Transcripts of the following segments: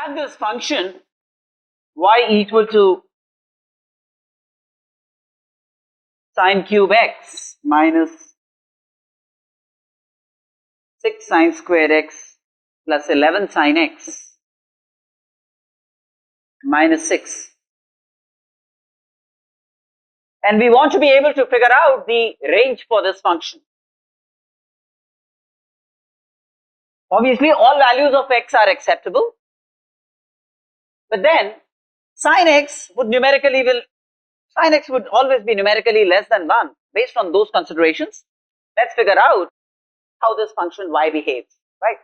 have this function y equal to sine cube x minus 6 sine squared x plus 11 sine x minus 6. And we want to be able to figure out the range for this function. Obviously, all values of x are acceptable, but then sine x would always be numerically less than 1. Based on those considerations, let's figure out how this function y behaves, right?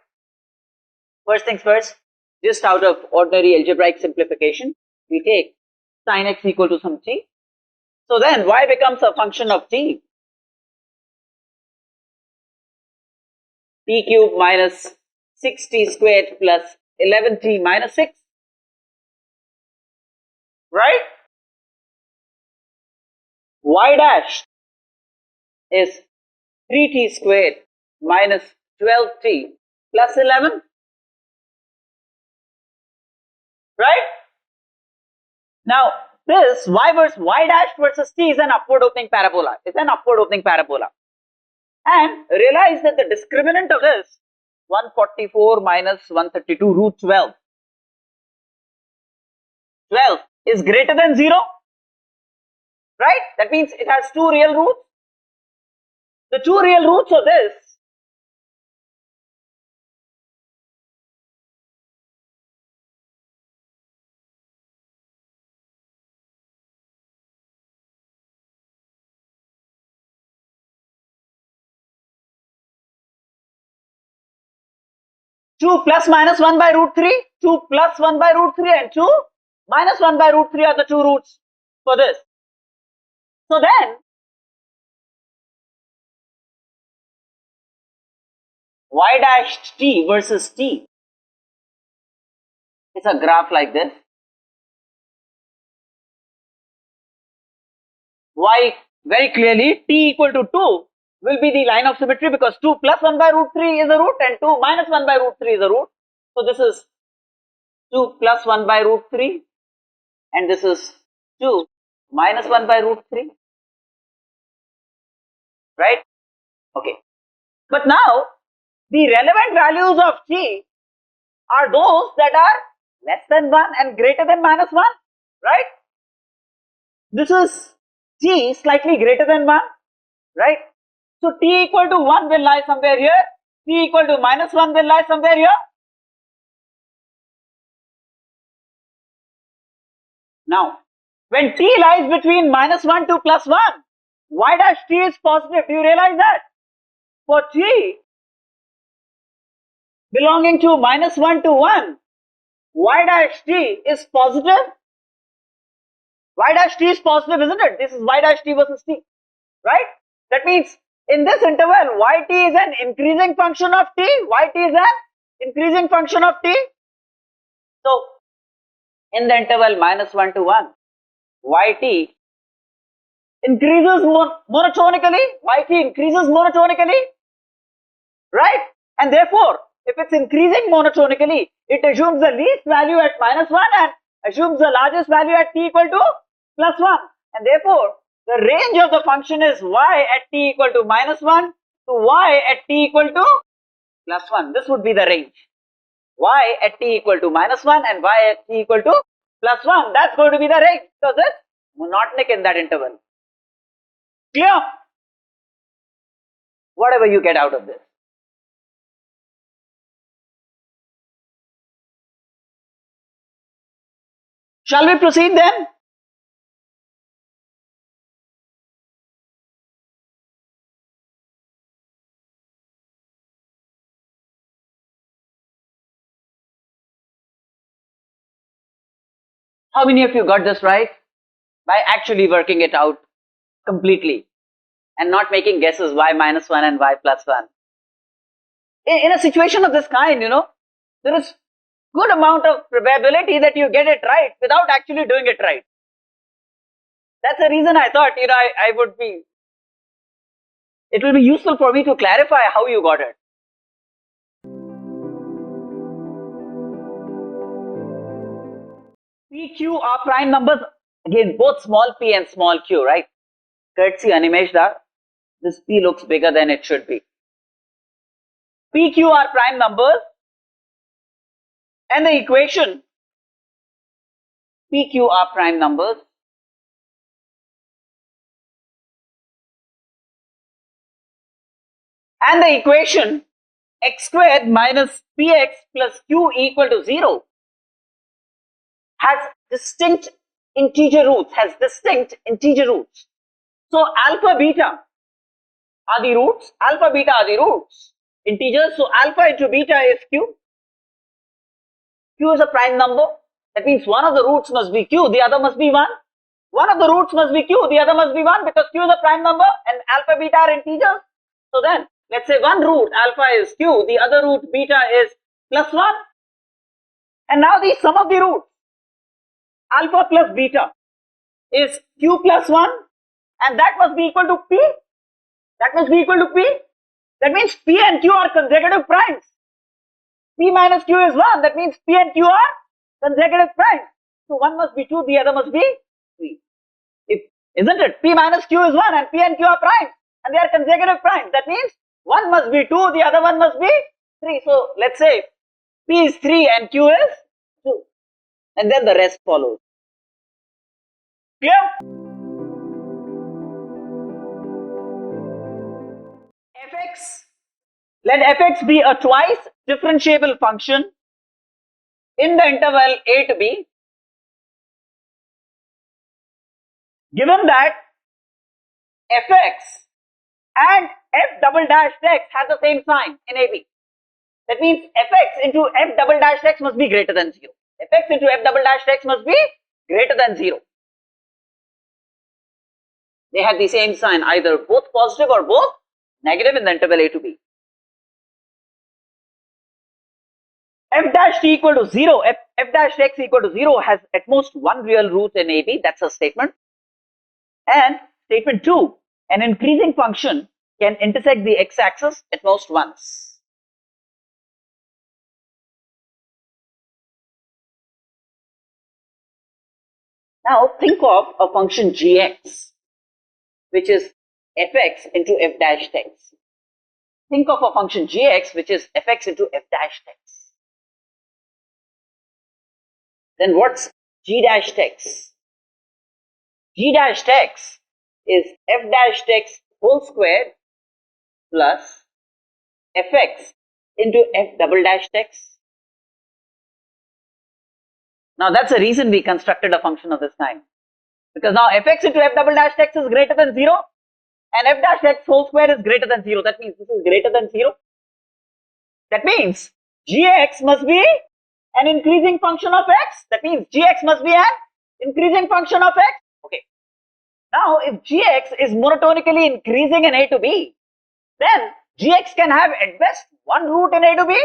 First things first, just out of ordinary algebraic simplification, we take sine x equal to some t. So then y becomes a function of t cube minus 6t squared plus 11t minus 6, right? Y dash is 3t squared minus 12t plus 11, right? Now this y dash versus t is an upward opening parabola. It's an upward opening parabola. And realize that the discriminant of this 144 minus 132 root 12 is greater than 0, right? That means it has two real roots. The two real roots of this two plus minus 1 by root 3, 2 plus 1 by root 3 and 2 minus 1 by root 3 are the two roots for this. So then y dash t versus t is a graph like this. Y very clearly t equal to 2 will be the line of symmetry because 2 plus 1 by root 3 is a root and 2 minus 1 by root 3 is a root. So this is 2 plus 1 by root 3 and this is 2 minus 1 by root 3, right? Okay. But now the relevant values of t are those that are less than 1 and greater than minus 1, right? This is t slightly greater than 1, right? So t equal to 1 will lie somewhere here, t equal to minus 1 will lie somewhere here. Now, when t lies between minus 1 to plus 1, y dash t is positive. Do you realize that? For t belonging to minus 1 to 1, y dash t is positive. Y dash t is positive, isn't it? This is y dash t versus t, right? That means in this interval, yt is an increasing function of t, yt is an increasing function of t. So, in the interval minus 1 to 1, yt increases monotonically, yt increases monotonically, right? And therefore, if it's increasing monotonically, it assumes the least value at minus 1 and assumes the largest value at t equal to plus 1. And therefore, the range of the function is y at t equal to minus 1 to y at t equal to plus 1. This would be the range. Y at t equal to minus 1 and y at t equal to plus 1. That's going to be the range because it's monotonic in that interval. Clear? Whatever you get out of this. Shall we proceed then? How many of you got this right? By actually working it out completely and not making guesses y minus 1 and y plus 1. In a situation of this kind, there is good amount of probability that you get it right without actually doing it right. That's the reason I thought, it will be useful for me to clarify how you got it. PQ are prime numbers. Again, both small p and small q, right? Courtesy Animesh da. This p looks bigger than it should be. PQ are prime numbers, and the equation PQ are prime numbers, and the equation x squared minus px plus q equal to 0 has distinct integer roots, So alpha beta are the roots, integers. So alpha into beta is q. Q is a prime number. That means one of the roots must be q, the other must be 1. One of the roots must be q, the other must be 1, because q is a prime number and alpha beta are integers. So then, let's say one root alpha is q, the other root beta is plus 1. And now the sum of the roots, alpha plus beta, is q plus 1, and that must be equal to p. That means p and q are consecutive primes. P minus q is 1. That means p and q are consecutive primes. So one must be 2, the other must be 3. Isn't it? P minus q is 1 and p and q are primes, and they are consecutive primes. That means one must be 2, the other one must be 3. So let's say p is 3 and q is 2. And then the rest follows. Clear? fx. Let fx be a twice differentiable function in the interval a to b, given that fx and f double dash x has the same sign in AB. That means fx into f double dash x must be greater than 0. Fx into f double dash x must be greater than 0. They have the same sign, either both positive or both negative in the interval a to b. F dash t equal to 0, f dash x equal to 0 has at most one real root in AB. That's a statement. And statement 2, an increasing function can intersect the x-axis at most once. Now think of a function gx, which is fx into f dash x. Think of a function gx, which is fx into f dash x. Then what's g dash x? G dash x is f dash x whole squared plus fx into f double dash x. Now that's the reason we constructed a function of this kind, because now fx into f double dash x is greater than 0 and f dash x whole square is greater than 0. That means this is greater than 0. That means gx must be an increasing function of x. That means gx must be an increasing function of x. Okay. Now if gx is monotonically increasing in a to b, then gx can have at best one root in a to b.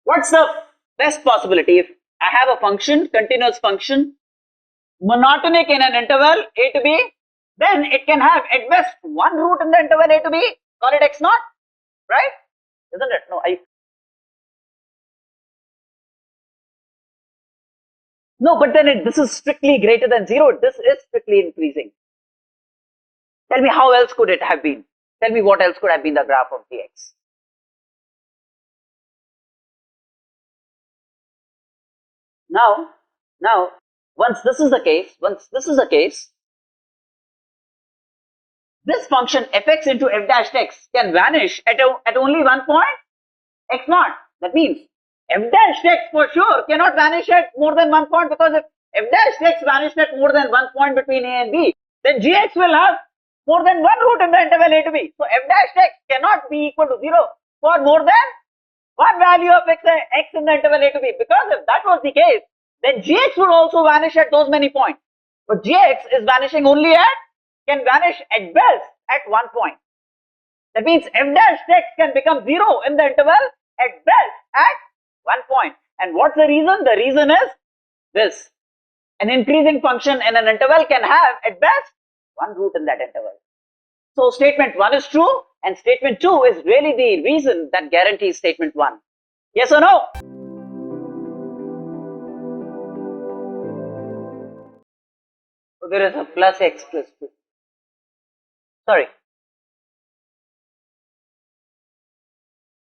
What's the best possibility? If I have a function, continuous function, monotonic in an interval a to b, then it can have at best one root in the interval a to b, call it x naught, right? Isn't it? No, but then this is strictly greater than 0. This is strictly increasing. Tell me how else could it have been? Tell me what else could have been the graph of dx. Now, once this is the case, this function fx into f dash x can vanish at only one point, x naught. That means f dash x for sure cannot vanish at more than one point, because if f dash x vanished at more than one point between a and b, then gx will have more than one root in the interval a to b. So f dash x cannot be equal to 0 for more than one value of x in the interval a to b, because if that was the case, then gx would also vanish at those many points. But gx is vanishing only can vanish at best at one point. That means f dash x can become 0 in the interval at best at one point. And what's the reason? The reason is this: an increasing function in an interval can have at best one root in that interval. So statement 1 is true, and statement 2 is really the reason that guarantees statement 1. Yes or no? So there is a plus x plus 2. Sorry.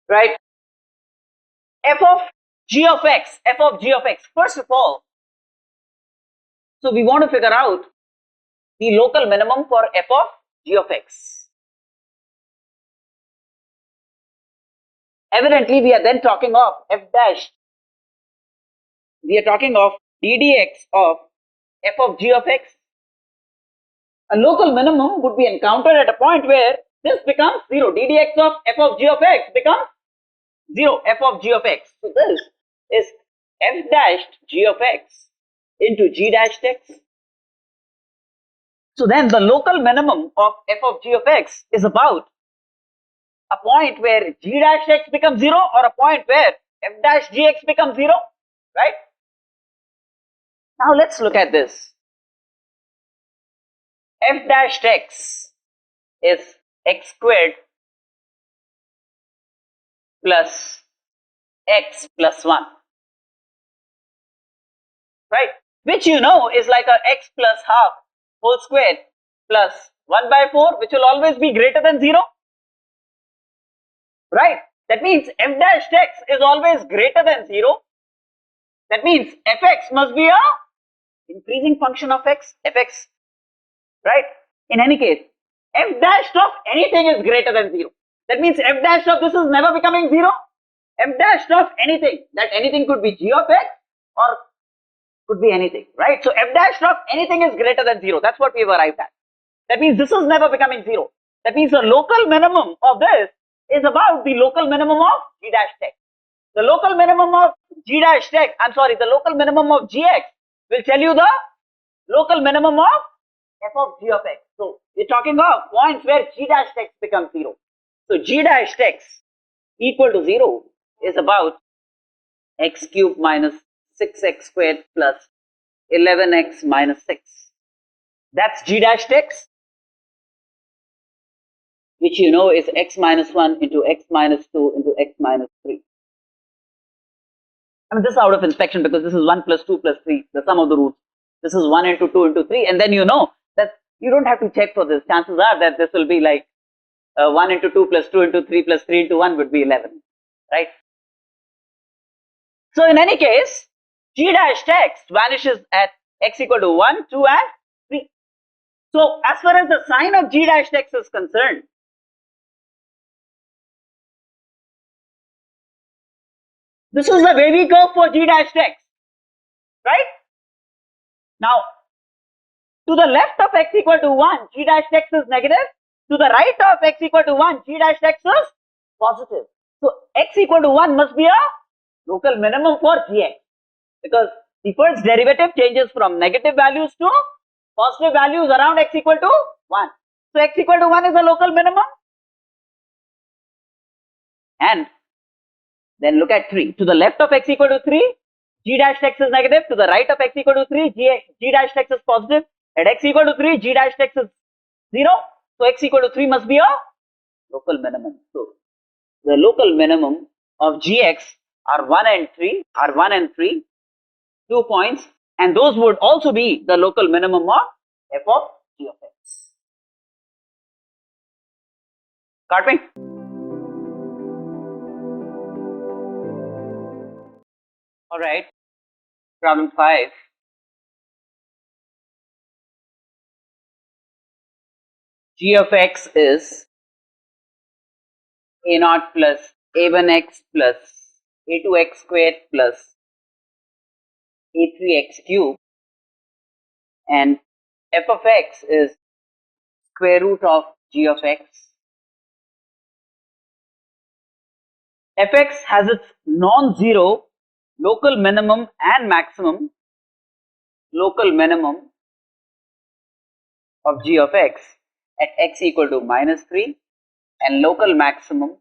Right? F of g of x. F of g of x. First of all, so we want to figure out the local minimum for f of g of x. Evidently, we are then talking of f dash. We are talking of d dx of f of g of x. A local minimum would be encountered at a point where this becomes 0. d dx of f of g of x becomes 0. F of g of x. So this is f dash g of x into g dash x. So then the local minimum of f of g of x is about a point where g dash x becomes 0 or a point where f dash gx becomes 0, right? Now let's look at this. F dash x is x squared plus x plus 1, right? Which you know is like a x plus half whole square plus 1 by 4, which will always be greater than 0, right? That means f dash x is always greater than 0. That means fx must be a increasing function of x, fx, right? In any case, f dash of anything is greater than 0. That means f dash of this is never becoming 0. F dash of anything, that anything could be g of x or could be anything, right? So f dash of anything is greater than 0. That's what we have arrived at. That means this is never becoming 0. That means the local minimum of this is about the local minimum of g dash x. The local minimum of g dash x, the local minimum of gx will tell you the local minimum of f of g of x. So we're talking of points where g dash x becomes 0. So g dash x equal to 0 is about x cubed minus 6x squared plus 11x minus 6. That's g dash x, which you know is x minus 1 into x minus 2 into x minus 3. I mean, this is out of inspection because this is 1 plus 2 plus 3, the sum of the roots. This is 1 into 2 into 3, and then you know that you don't have to check for this. Chances are that this will be like 1 into 2 plus 2 into 3 plus 3 into 1 would be 11, right? So in any case, g dash x vanishes at x equal to 1, 2 and 3. So as far as the sign of g dash x is concerned, this is the wavy curve for g dash x, right? Now, to the left of x equal to 1, g dash x is negative. To the right of x equal to 1, g dash x is positive. So x equal to 1 must be a local minimum for gx, because the first derivative changes from negative values to positive values around x equal to 1. So x equal to 1 is a local minimum. And then look at 3. To the left of x equal to 3, g dash x is negative. To the right of x equal to 3, g dash x is positive. At x equal to 3, g dash x is 0. So x equal to 3 must be a local minimum. So the local minimum of gx are 1 and 3, 2 points, and those would also be the local minimum of f of g of x. Got me? All right. Problem 5. G of x is a naught plus a1x plus a2x squared plus a3x cubed, and f of x is square root of g of x. Fx has its non-zero local minimum and maximum, local minimum of g of x at x equal to minus 3 and local maximum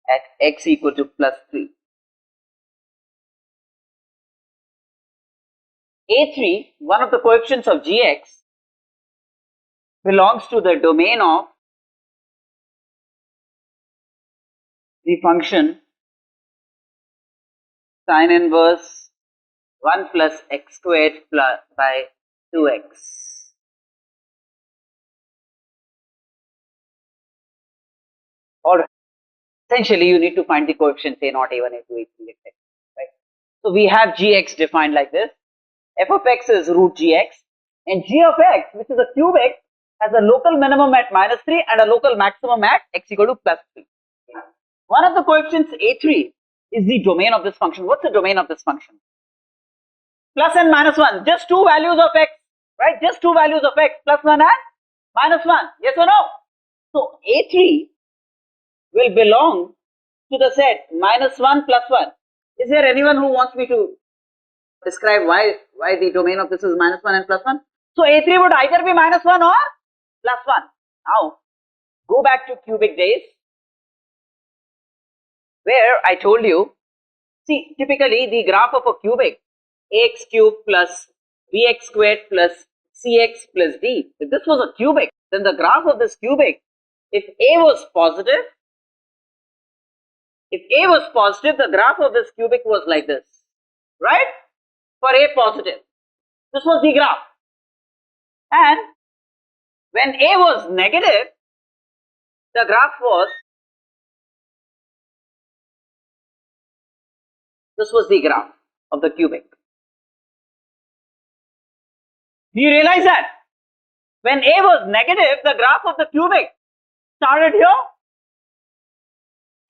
at x equal to plus 3. A3, one of the coefficients of gx, belongs to the domain of the function sine inverse 1 plus x squared plus by 2x. Or essentially you need to find the coefficients a naught, a1, a2, a3, etc. Right? So we have gx defined like this. F of x is root gx, and g of x, which is a cubic, has a local minimum at -3 and a local maximum at x equal to +3. One of the coefficients a3 is the domain of this function. What's the domain of this function? Plus and minus 1, just two values of x, right? Just two values of x, +1 and -1. Yes or no? So a3 will belong to the set -1 +1. Is there anyone who wants me to describe why the domain of this is -1 and +1? So a3 would either be -1 or +1. Now go back to cubic days, where I told you, see, typically the graph of a cubic, ax cubed plus bx squared plus cx plus d. If this was a cubic, then the graph of this cubic, if a was positive, the graph of this cubic was like this, right? For a positive, this was the graph. And when a was negative, the graph was, this was the graph of the cubic. Do you realize that? When a was negative, the graph of the cubic started here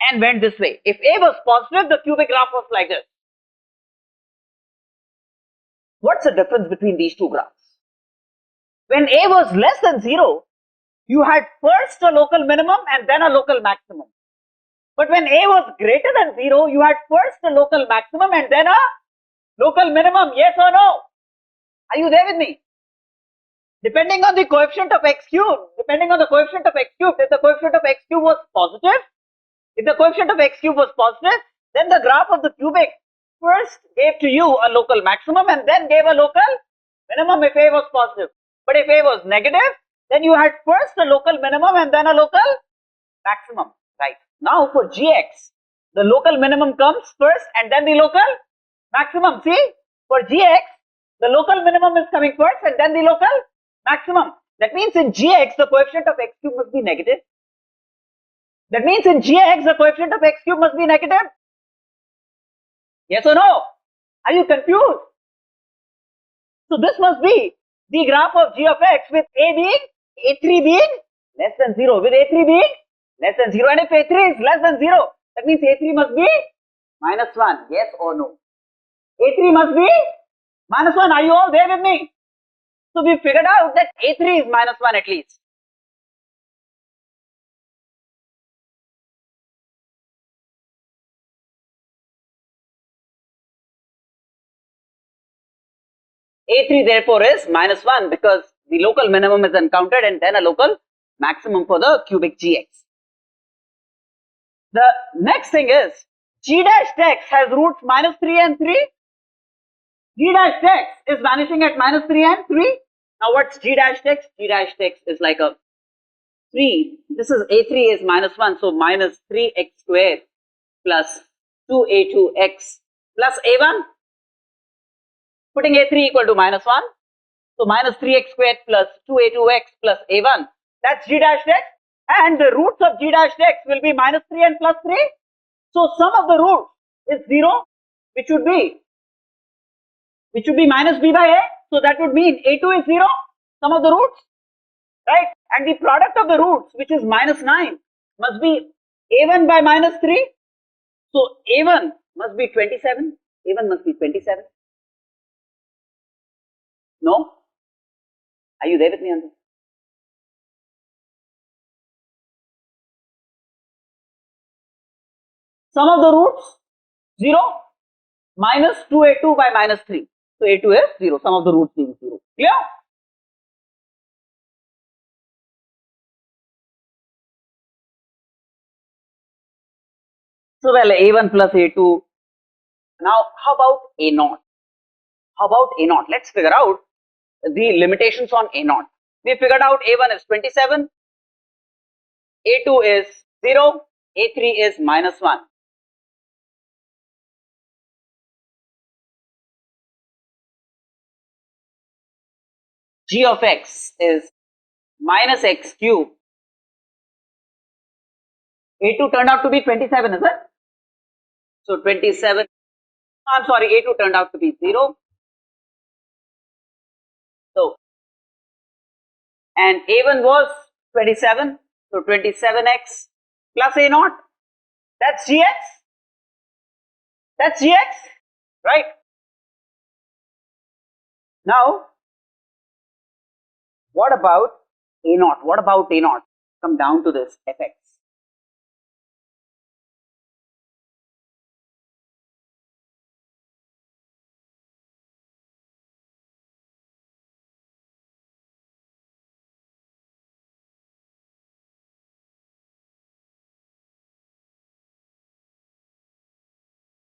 and went this way. If a was positive, the cubic graph was like this. What's the difference between these two graphs? When a was less than 0, you had first a local minimum and then a local maximum. But when a was greater than 0, you had first a local maximum and then a local minimum. Yes or no? Are you there with me? Depending on the coefficient of x cubed, if the coefficient of x cubed was positive, then the graph of the cubic first gave to you a local maximum and then gave a local minimum if a was positive. But if a was negative, then you had first a local minimum and then a local maximum, right? Now for gx, the local minimum comes first and then the local maximum. See, for gx, the local minimum is coming first and then the local maximum. That means in gx, the coefficient of x cubed must be negative. Yes or no? Are you confused? So this must be the graph of g of x with a3 being less than 0, with a3 being less than 0. And if a3 is less than 0, that means a3 must be -1. Yes or no? a3 must be -1. Are you all there with me? So we figured out that a3 is -1 at least. a3 therefore is -1 because the local minimum is encountered and then a local maximum for the cubic gx. The next thing is g dash x has roots -3 and 3. G dash x is vanishing at -3 and 3. Now what's g dash x? G dash x is like a 3. This is a3 is -1, so -3x squared plus 2a2x plus a1. Putting a3 equal to -1, so -3x squared plus 2a2x plus a1. That's g dash x, and the roots of g dash x will be -3 and +3. So sum of the roots is 0, which would be minus b by a. So that would mean a2 is 0, sum of the roots, right? And the product of the roots, which is -9, must be a1 by -3. So a1 must be 27. A1 must be 27. No? Are you there with me on this? Sum of the roots 0 minus 2a2 by -3. So a2 is 0, sum of the roots being 0. Clear? So well, a1 plus a2. Now how about a0? Let's figure out the limitations on a0. We figured out a1 is 27, a2 is 0, A3 is -1. G of x is minus x cube. A2 turned out to be 27, is it? So 27, I'm sorry, A2 turned out to be 0. So, and A1 was 27, so 27x plus A naught. That's Gx. That's Gx, right? Now, what about A naught? What about A naught? Come down to this fx.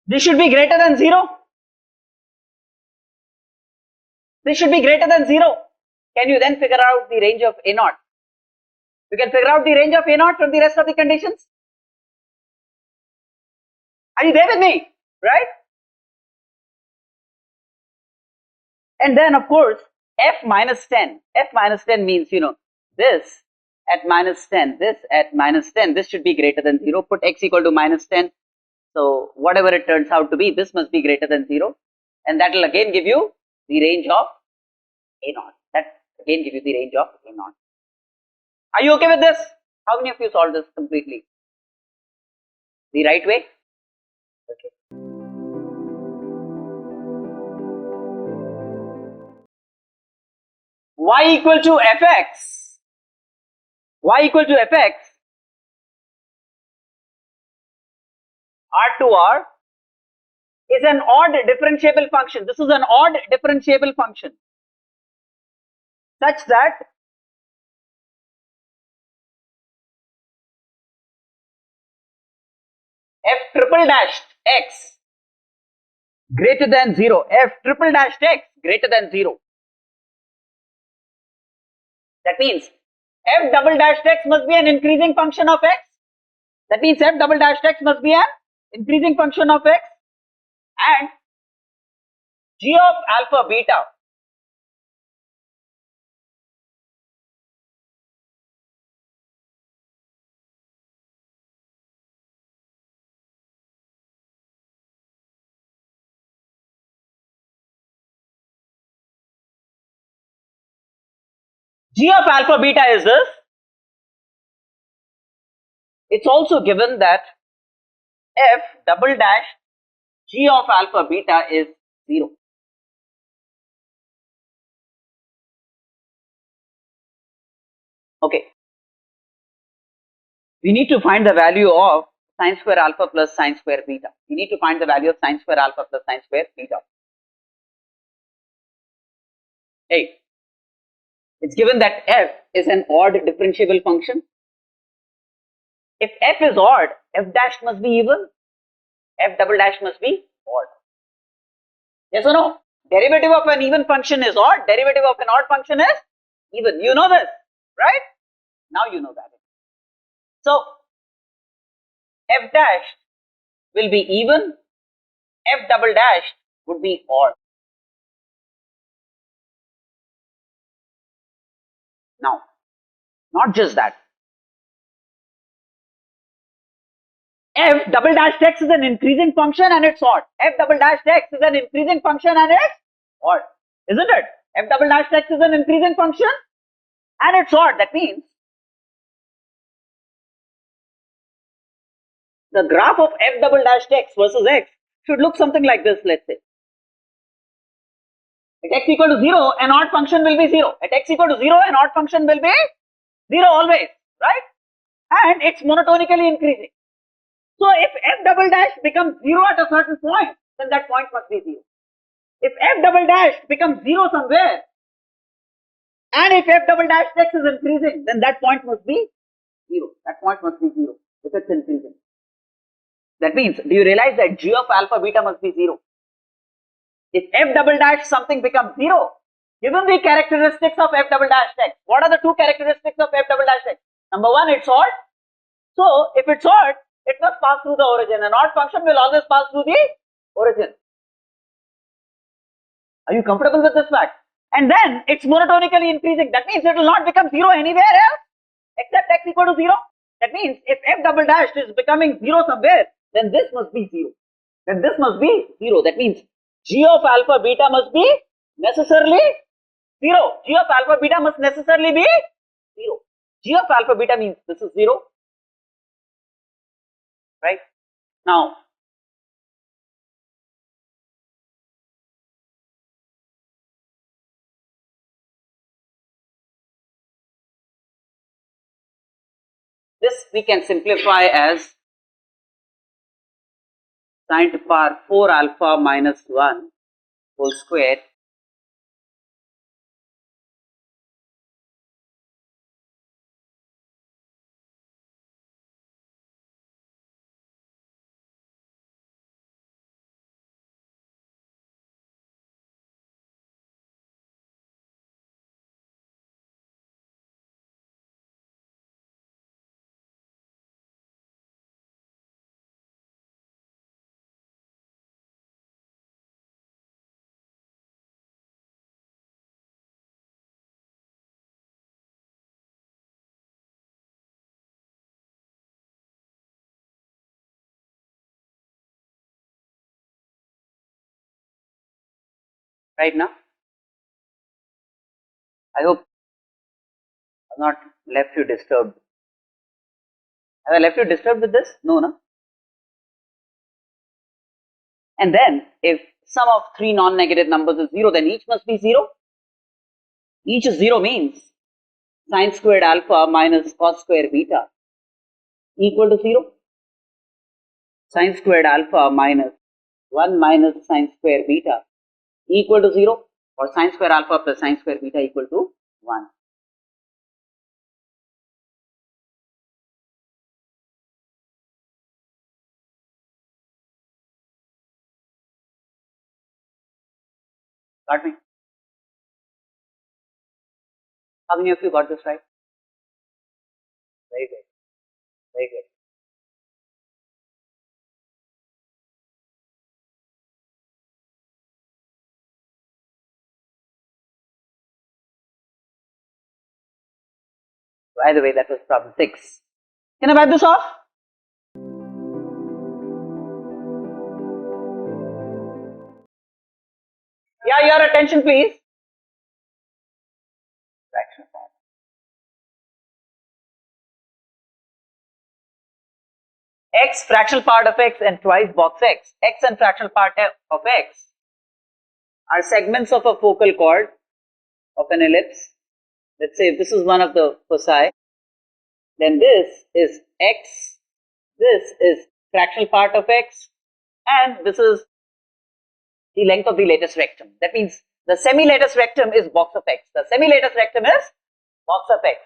This should be greater than 0. This should be greater than 0. Can you then figure out the range of A naught? You can figure out the range of A naught from the rest of the conditions. Are you there with me? Right? And then of course, f minus 10. F minus 10 means, this at minus 10, this at minus 10, this should be greater than 0. Put x equal to minus 10. So whatever it turns out to be, this must be greater than 0. And that will again give you the range of A naught. That again give you the range of A naught. Are you okay with this? How many of you solved this completely? The right way? Okay. Y equal to fx. Y equal to fx. R2R is an odd differentiable function. This is an odd differentiable function such that f triple dash x greater than 0. F triple dash x greater than 0. That means f double dash x must be an increasing function of x. That means f double dash x must be an increasing function of x, and g of alpha beta g of alpha beta is this. It's also given that f double dash g of alpha beta is 0. Okay. We need to find the value of sine square alpha plus sine square beta. We need to find the value of sine square alpha plus sine square beta. Hey, it's given that f is an odd differentiable function. If f is odd, f dash must be even, f double dash must be odd. Yes or no? Derivative of an even function is odd, derivative of an odd function is even. You know this, right? Now you know that. So, f dash will be even, f double dash would be odd. Now, not just that. F double dash x is an increasing function and it's odd. F double dash x is an increasing function and it's odd. Isn't it? F double dash x is an increasing function and it's odd. That means the graph of f double dash x versus x should look something like this, let's say. At x equal to 0, an odd function will be 0. At x equal to 0, an odd function will be 0 always, right? And it's monotonically increasing. So if f double dash becomes 0 at a certain point, then that point must be 0. If f double dash becomes 0 somewhere, and if f double dash x is increasing, then that point must be 0. That point must be 0 if it's increasing. That means, do you realize that g of alpha beta must be 0? If f double dash something becomes 0, given the characteristics of f double dash x, what are the two characteristics of f double dash x? Number one, it's odd. So if it's odd, it must pass through the origin. An odd function will always pass through the origin. Are you comfortable with this fact? And then it's monotonically increasing. That means it will not become 0 anywhere else except x equal to 0. That means if f double dash is becoming 0 somewhere, then this must be 0. Then this must be 0. That means g of alpha beta must be necessarily 0. G of alpha beta must necessarily be 0. G of alpha beta means this is 0. Right? Now, this we can simplify as sine to power 4 alpha minus 1 whole square right now. I hope I've not left you disturbed. Have I left you disturbed with this? No, no. And then if sum of three non-negative numbers is 0, then each must be 0. Each is 0 means sine squared alpha minus cos square beta equal to 0. Sine squared alpha minus 1 minus sine square beta equal to 0, or sine square alpha plus sine square beta equal to 1. Got me? How many of you got this right? Very good. Very good. By the way, that was problem 6. Can I wipe this off? Yeah, your attention please. Fraction part. X fractional part of x and twice box x. X and fractional part of x are segments of a focal chord of an ellipse. Let's say if this is one of the foci, then this is x, this is fractional part of x, and this is the length of the lattice rectum. That means the semi-lattice rectum is box of x. The semi-lattice rectum is box of x.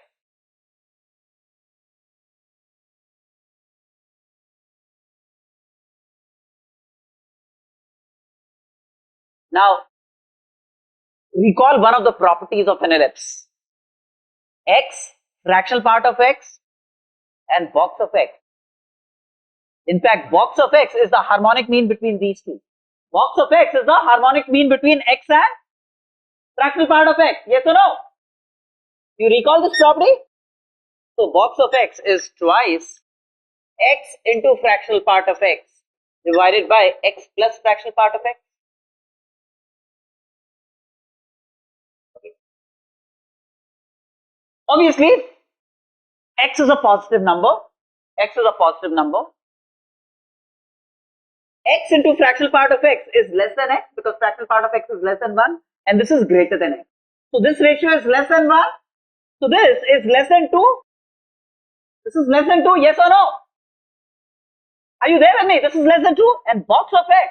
Now, recall one of the properties of an ellipse. X, fractional part of x, and box of x. In fact, box of x is the harmonic mean between these two. Box of x is the harmonic mean between x and fractional part of x. Yes or no? You recall this property? So, box of x is twice x into fractional part of x divided by x plus fractional part of x. Okay. Obviously, x is a positive number. X is a positive number. X into fractional part of x is less than x because fractional part of x is less than 1 and this is greater than x. So, this ratio is less than 1. So, this is less than 2. This is less than 2, yes or no? Are you there with me? This is less than 2 and box of x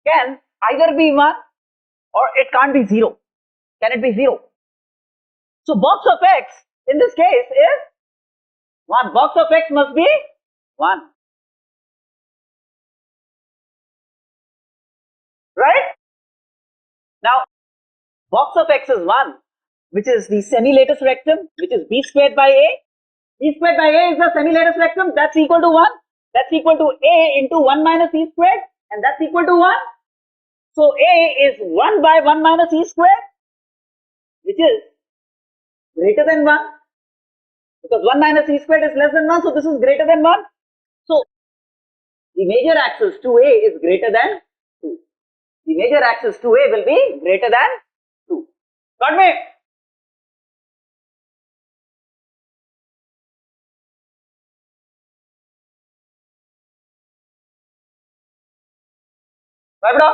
can either be 1 or it can't be 0. Can it be 0? So, box of x in this case is 1. Box of x must be 1. Right? Now, box of x is 1, which is the semi-lattice rectum, which is b squared by a. B squared by a is the semi-lattice rectum, that's equal to 1. That's equal to a into 1 minus e squared, and that's equal to 1. So a is 1 by 1 minus e squared, which is greater than 1, because 1 minus e squared is less than 1, so this is greater than 1. So the major axis to a is greater than 2. The major axis to a will be greater than 2. Got me? Right, bro?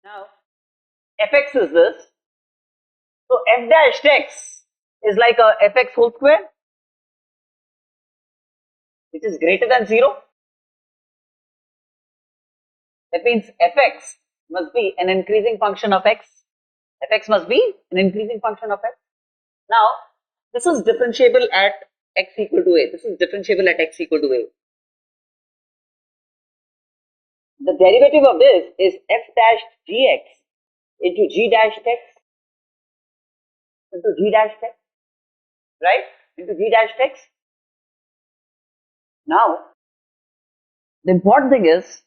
Now, fx is this. So f dash x is like a fx whole square, which is greater than 0. That means fx must be an increasing function of x. Fx must be an increasing function of x. Now, this is differentiable at x equal to a. This is differentiable at x equal to a. The derivative of this is f dash gx into g dash x into g dash x, right? Into g dash x. Now, the important thing is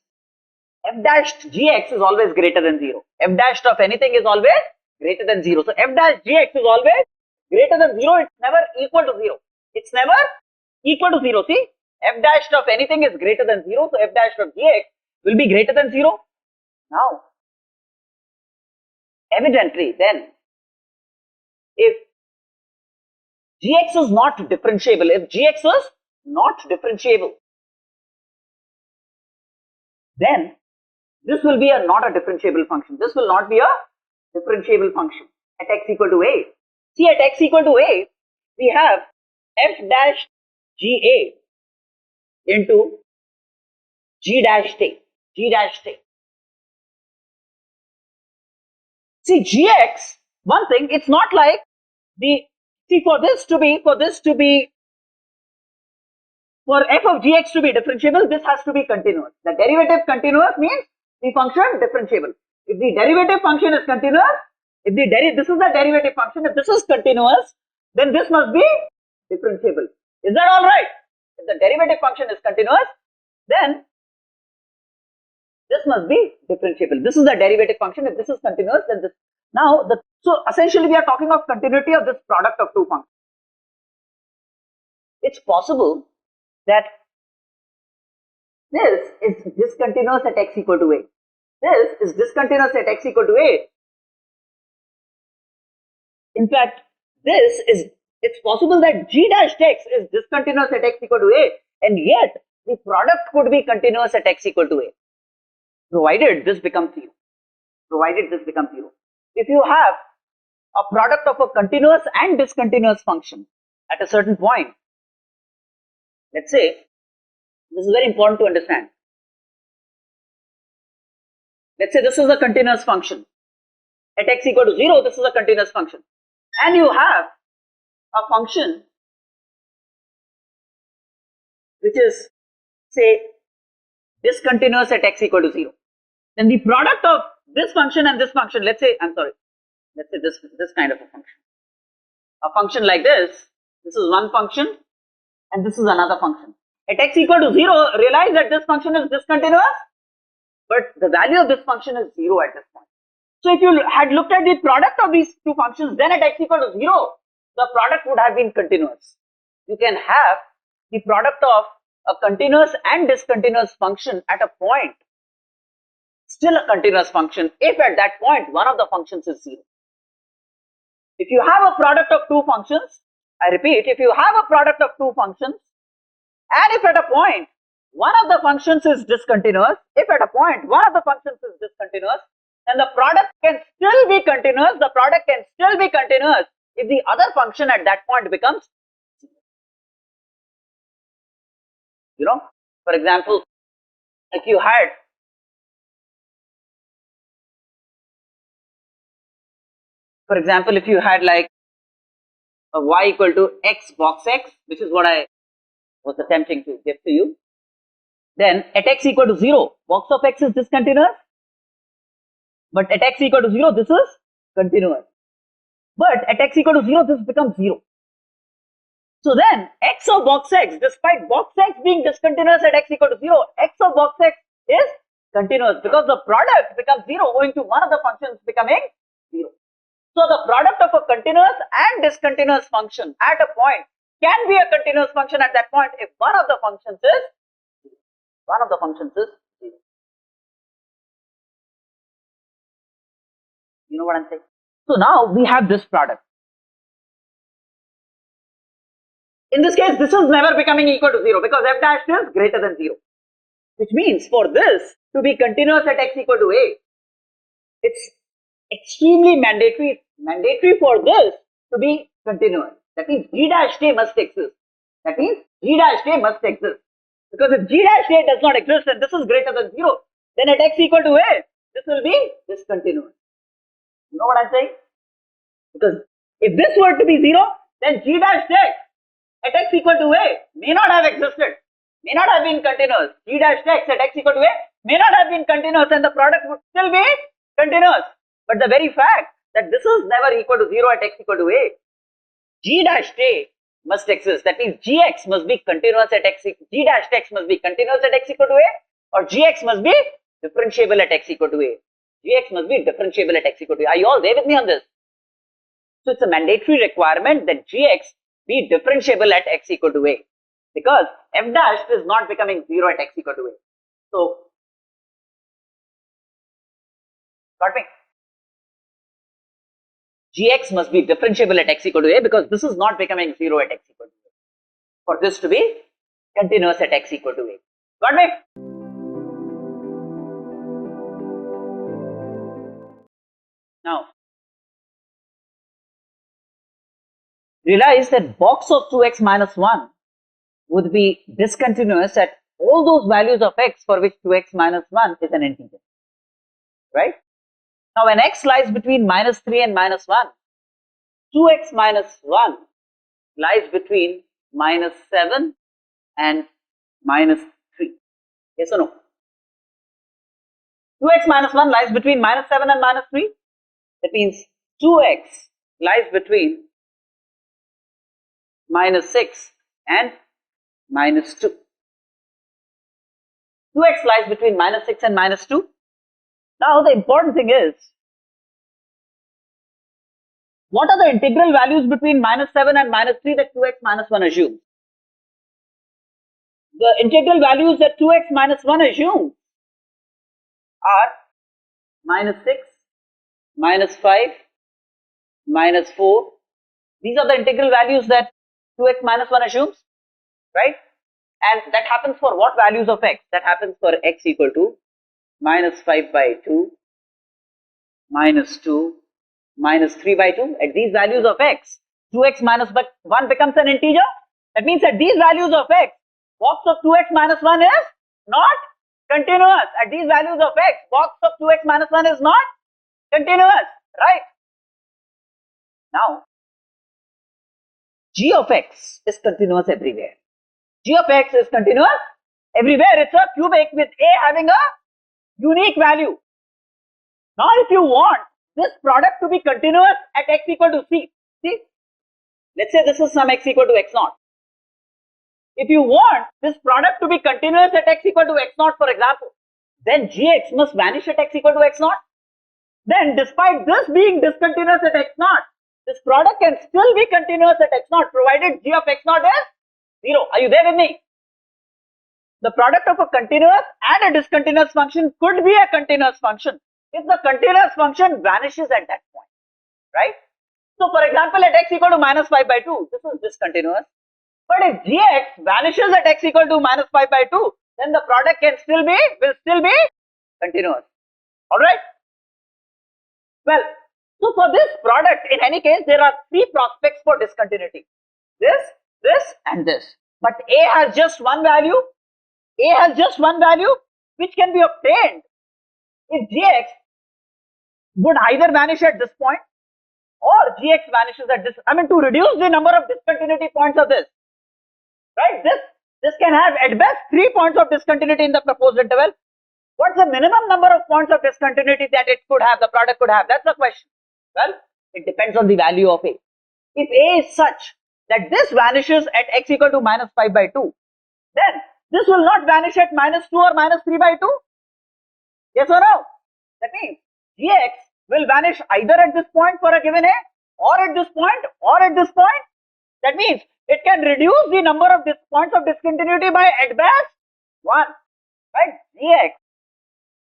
f dash gx is always greater than 0. F dash of anything is always greater than 0. So f dash gx is always greater than 0. It's never equal to 0. It's never equal to 0. See, f dash of anything is greater than 0. So f dash of gx will be greater than 0. Now, evidently, then, if gx is not differentiable, if gx is not differentiable, then this will be not a differentiable function. This will not be a differentiable function at x equal to a. See, at x equal to a, we have f dash ga into g dash t. G dash t. See, gx, one thing, it's not like the, see, for f of gx to be differentiable, this has to be continuous. The derivative continuous means the function differentiable. If the derivative function is continuous, this is the derivative function, if this is continuous, then this must be differentiable. Is that all right? If the derivative function is continuous, then this must be differentiable. This is the derivative function. If this is continuous, then this. Now, so essentially we are talking of continuity of this product of two functions. It's possible that this is discontinuous at x equal to a. This is discontinuous at x equal to a. In fact, it's possible that g dash x is discontinuous at x equal to a, and yet the product could be continuous at x equal to a, provided this becomes 0. Provided this becomes 0. If you have a product of a continuous and discontinuous function at a certain point, let's say, this is very important to understand. Let's say this is a continuous function. At x equal to 0, this is a continuous function. And you have a function which is, say, discontinuous at x equal to 0. Then the product of this function and this function, let's say this kind of a function. A function like this is one function and this is another function. At x equal to 0, realize that this function is discontinuous, but the value of this function is 0 at this point. So if you had looked at the product of these two functions, then at x equal to 0, the product would have been continuous. You can have the product of a continuous and discontinuous function at a point, still a continuous function, if at that point one of the functions is 0. If you have a product of two functions, I repeat, if you have a product of two functions, and if at a point one of the functions is discontinuous, then the product can still be continuous. The product can still be continuous if the other function at that point becomes 0. For example, if you had like a y equal to x box x, which is what I was attempting to give to you, then at x equal to 0, box of x is discontinuous, but at x equal to 0, this is continuous. But at x equal to 0, this becomes 0. So then x of box x, despite box x being discontinuous at x equal to 0, x of box x is continuous because the product becomes 0 owing to one of the functions becoming 0. So the product of a continuous and discontinuous function at a point can be a continuous function at that point if one of the functions is 0. You know what I'm saying? So now we have this product. In this case, this is never becoming equal to 0 because f dash is greater than 0. Which means for this to be continuous at x equal to a, it's extremely mandatory for this to be continuous. That means g dash k must exist. Because if g dash k does not exist and this is greater than 0, then at x equal to a, this will be discontinuous. You know what I'm saying? Because if this were to be 0, then g dash x at x equal to a may not have existed, may not have been continuous. G dash x at x equal to a may not have been continuous and the product would still be continuous. But the very fact that this is never equal to 0 at x equal to a, g dash k must exist. That means gx must be continuous at x, g dash x must be continuous at x equal to a, or gx must be differentiable at x equal to a. Gx must be differentiable at x equal to a. Are you all there with me on this? So it's a mandatory requirement that gx be differentiable at x equal to a, because f dash is not becoming 0 at x equal to a. So, got me? Gx must be differentiable at x equal to a because this is not becoming 0 at x equal to a. For this to be continuous at x equal to a. Got me? Now, realize that box of 2x minus 1 would be discontinuous at all those values of x for which 2x minus 1 is an integer, right? Now, when x lies between minus 3 and minus 1, 2x minus 1 lies between minus 7 and minus 3. Yes or no? 2x minus 1 lies between minus 7 and minus 3. That means 2x lies between minus 6 and minus 2. 2x lies between minus 6 and minus 2. Now, the important thing is, what are the integral values between minus 7 and minus 3 that 2x minus 1 assumes? The integral values that 2x minus 1 assumes are minus 6, minus 5, minus 4. These are the integral values that 2x minus 1 assumes, right? And that happens for what values of x? That happens for x equal to minus 5 by 2, minus 2, minus 3 by 2. At these values of x, 2x minus 1 becomes an integer. That means at these values of x, box of 2x minus 1 is not continuous. At these values of x, box of 2x minus 1 is not continuous, right? Now, g of x is continuous everywhere. G of x is continuous everywhere. It's a cubic with a having a unique value. Now, if you want this product to be continuous at x equal to c, see, let's say this is some x equal to x naught. If you want this product to be continuous at x equal to x naught, for example, then gx must vanish at x equal to x naught. Then, despite this being discontinuous at x naught, this product can still be continuous at x naught provided g of x naught is 0. Are you there with me? The product of a continuous and a discontinuous function could be a continuous function if the continuous function vanishes at that point, right? So, for example, at x equal to minus 5 by 2, this is discontinuous. But if gx vanishes at x equal to minus 5 by 2, then the product will still be continuous. Alright? Well, so for this product, in any case, there are three prospects for discontinuity. This and this. But a has just one value. A has just one value which can be obtained if gx would either vanish at this point or gx vanishes at this. I mean, to reduce the number of discontinuity points of this, right? This can have at best 3 points of discontinuity in the proposed interval. What's the minimum number of points of discontinuity that it could have, the product could have? That's the question. Well, it depends on the value of a. If a is such that this vanishes at x equal to minus 5 by 2, then this will not vanish at minus 2 or minus 3 by 2. Yes or no? That means gx will vanish either at this point for a given a, or at this point, or at this point. That means it can reduce the number of points of discontinuity by at best 1. Right? Gx.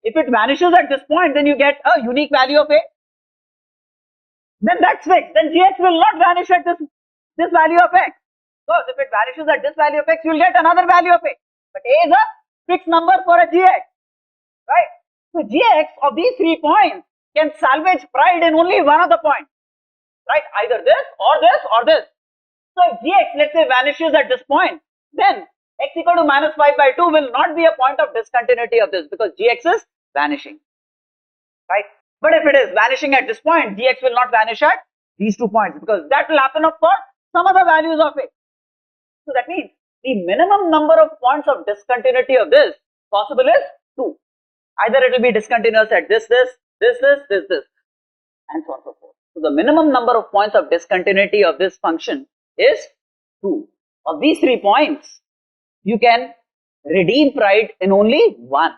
If it vanishes at this point, then you get a unique value of a. Then that's fixed. Then gx will not vanish at this value of x. Because if it vanishes at this value of x, you will get another value of a. But a is a fixed number for a gx. Right? So gx of these 3 points can salvage pride in only one of the points. Right? Either this or this or this. So if gx, let's say, vanishes at this point, then x equal to minus 5 by 2 will not be a point of discontinuity of this, because gx is vanishing. Right? But if it is vanishing at this point, gx will not vanish at these 2 points, because that will happen for some other values of it. So that means the minimum number of points of discontinuity of this possible is 2. Either it will be discontinuous at this, and so on and so forth. So the minimum number of points of discontinuity of this function is 2. Of these 3 points, you can redeem pride in only one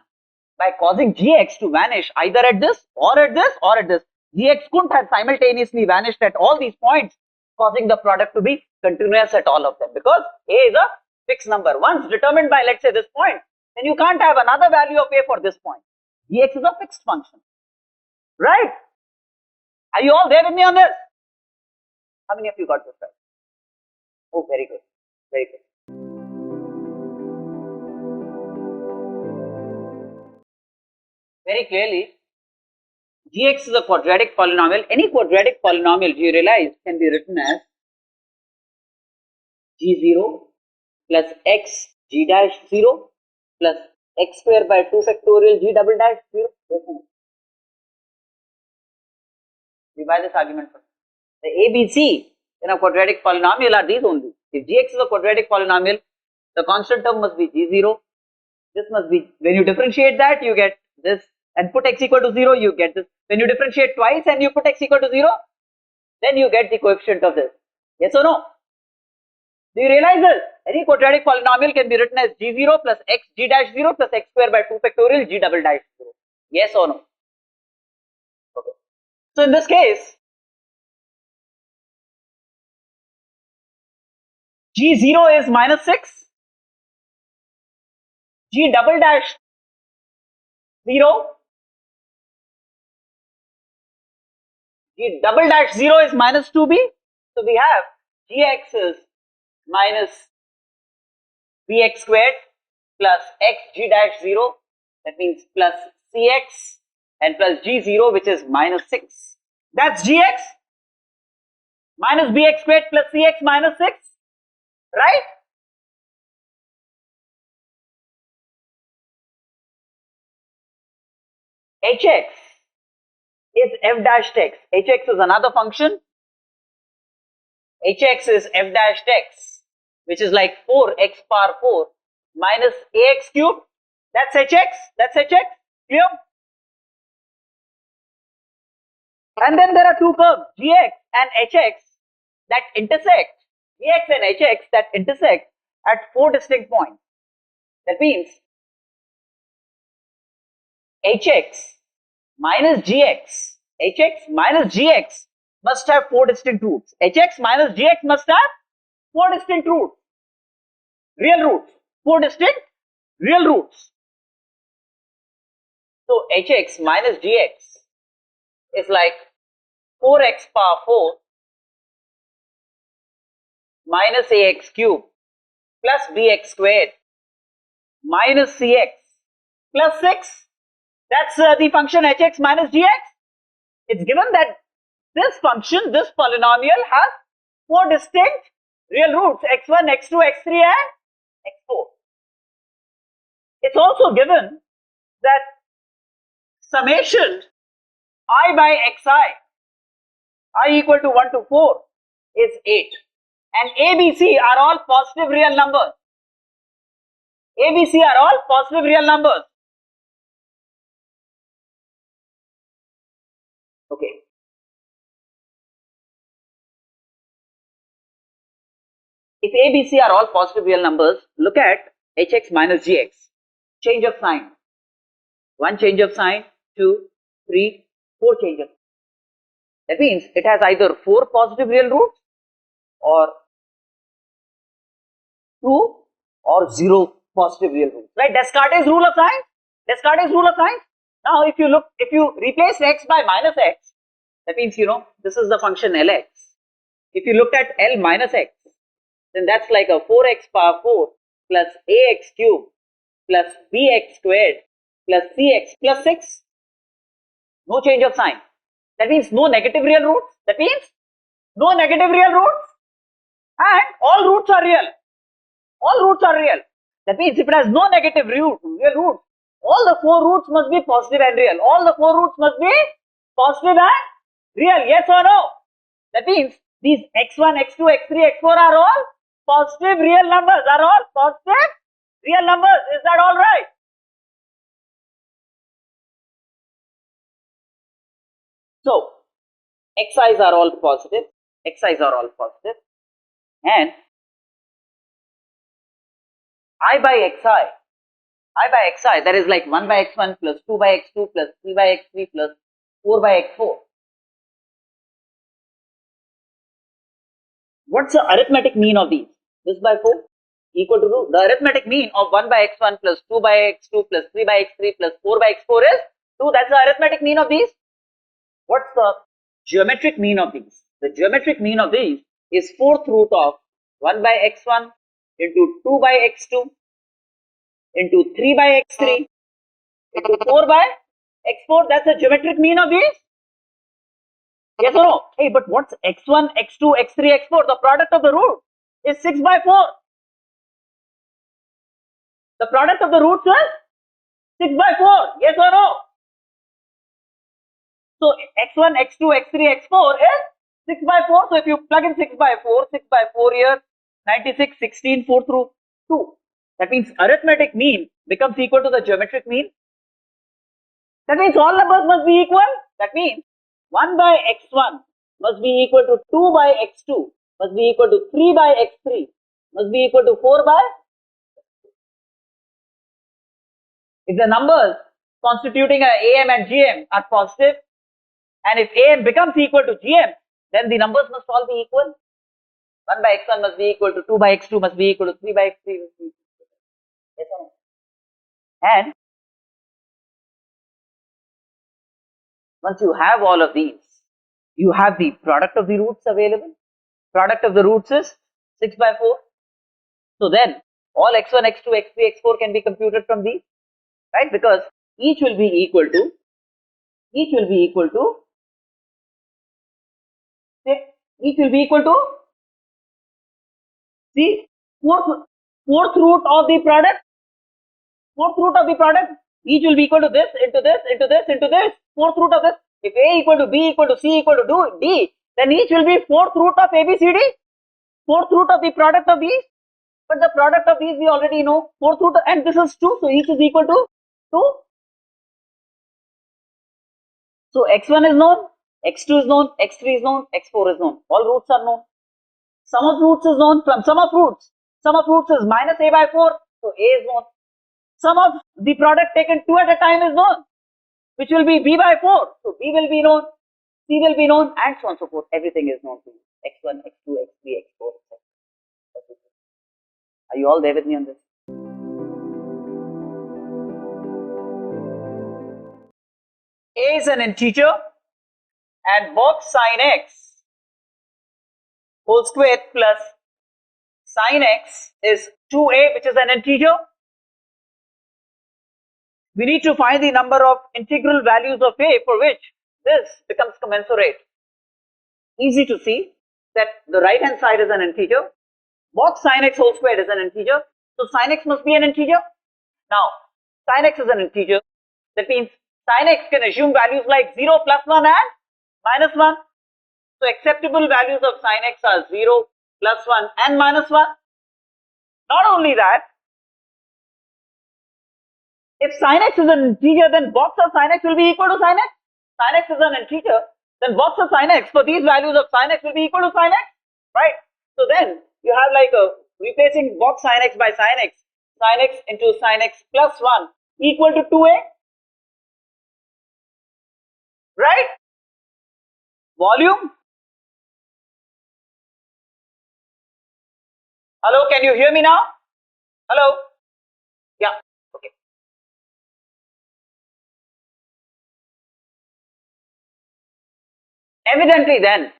by causing gx to vanish either at this or at this or at this. Gx couldn't have simultaneously vanished at all these points, causing the product to be continuous at all of them, because a is a fixed number. Once determined by, let's say, this point, then you can't have another value of a for this point. Gx is a fixed function. Right? Are you all there with me on this? How many of you got this right? Oh, very good. Very good. Very clearly, gx is a quadratic polynomial. Any quadratic polynomial, you realize, can be written as g0 plus x g dash 0 plus x square by 2 factorial g double dash 0. We buy this argument first. The ABC in a quadratic polynomial are these only. If gx is a quadratic polynomial, the constant term must be g0. This must be, when you differentiate that, you get this, and put x equal to 0, you get this. When you differentiate twice and you put x equal to 0, then you get the coefficient of this. Yes or no? Do you realize this? Any quadratic polynomial can be written as g0 plus x g dash 0 plus x square by 2 factorial g double dash 0. Yes or no? Okay. So in this case, g0 is minus 6, g double dash 0, g double dash 0 is minus 2b. So we have gx is minus bx squared plus x g dash 0, that means plus cx, and plus g0, which is minus 6. That's gx minus bx squared plus cx minus 6, right? hx is f dash x. hx is another function. hx is f dash x, which is like 4x power 4 minus ax cubed. That's hx. That's hx. Clear? And then there are two curves, gx and hx, that intersect. Gx and hx that intersect at 4 distinct points. That means hx minus gx must have 4 distinct roots. hx minus gx must have 4 distinct roots, real roots, 4 distinct real roots. So hx minus gx is like 4x power 4 minus ax cube plus bx squared minus cx plus 6. That's the function hx minus gx. It's given that this function, this polynomial, has 4 distinct real roots, x1, x2, x3 and x4. It's also given that summation I by xi, I equal to 1 to 4, is 8. And ABC are all positive real numbers. ABC are all positive real numbers. Okay. If A, B, C are all positive real numbers, look at hx minus gx. Change of sign. 1 change of sign, 2, 3, 4 change of sign. That means it has either 4 positive real roots or 2 or 0 positive real roots. Right? Descartes' rule of signs. Descartes' rule of signs. Now, if you replace x by minus x, that means this is the function Lx. If you looked at L minus x, then that's like a 4x power 4 plus ax cube plus bx squared plus cx plus 6. No change of sign. That means no negative real roots. That means no negative real roots and all roots are real. All roots are real. That means if it has no negative real roots, all the 4 roots must be positive and real. All the 4 roots must be positive and real. Yes or no? That means these x1, x2, x3, x4 are all positive real numbers. Are all positive real numbers. Is that all right? So, xi's are all positive. Xi's are all positive. And I by xi, that is like 1 by x1 plus 2 by x2 plus 3 by x3 plus 4 by x4. What's the arithmetic mean of these? This by 4 equal to the arithmetic mean of 1 by x1 plus 2 by x2 plus 3 by x3 plus 4 by x4 is 2. That's the arithmetic mean of these. What's the geometric mean of these? The geometric mean of these is 4th root of 1 by x1 into 2 by x2 into 3 by x3 into 4 by x4. That's the geometric mean of these. Yes or no? Hey, but what's x1, x2, x3, x4? The product of the root is 6 by 4. The product of the roots is 6 by 4. Yes or no? So x1, x2, x3, x4 is 6 by 4. So if you plug in 6 by 4 here, 96, 16, 4 through 2. That means arithmetic mean becomes equal to the geometric mean. That means all numbers must be equal. That means 1 by x1 must be equal to 2 by x2, must be equal to 3 by x3, must be equal to 4 by. If the numbers constituting a AM and GM are positive, and if AM becomes equal to GM, then the numbers must all be equal. 1 by x1 must be equal to 2 by x2, must be equal to 3 by x3. Yes or no? And once you have all of these, you have the product of the roots available. Product of the roots is 6 by 4. So then all x1, x2, x3, x4 can be computed from these, right? Because each will be equal to the fourth root of the product. Each will be equal to this into this into this into this. Fourth root of this. If A equal to B equal to C equal to D, then each will be fourth root of ABCD. Fourth root of the product of these. But the product of these we already know. Fourth root, and this is 2. So each is equal to 2. So x1 is known, x2 is known, x3 is known, x4 is known. All roots are known. Sum of roots is known from sum of roots. Sum of roots is minus a by 4. So a is known. Sum of the product taken 2 at a time is known, which will be b by 4. So b will be known, c will be known, and so on and so forth. Everything is known to you. x1, x2, x3, x4, etc. Are you all there with me on this? A is an integer and box sin x whole square plus sin x is 2a, which is an integer. We need to find the number of integral values of a for which this becomes commensurate. Easy to see that the right hand side is an integer. Box sin x whole squared is an integer. So sin x must be an integer. Now, sin x is an integer. That means sin x can assume values like 0, plus 1 and minus 1. So acceptable values of sin x are 0, plus 1 and minus 1. Not only that, if sin x is an integer, then box of sin x will be equal to sin x. Sin x is an integer, then box of sin x for these values of sin x will be equal to sin x, right? So then you have like a replacing both sin x by sin x into sin x plus 1 equal to 2a, right? Volume. Hello, can you hear me now? Hello? Yeah, okay. Evidently then,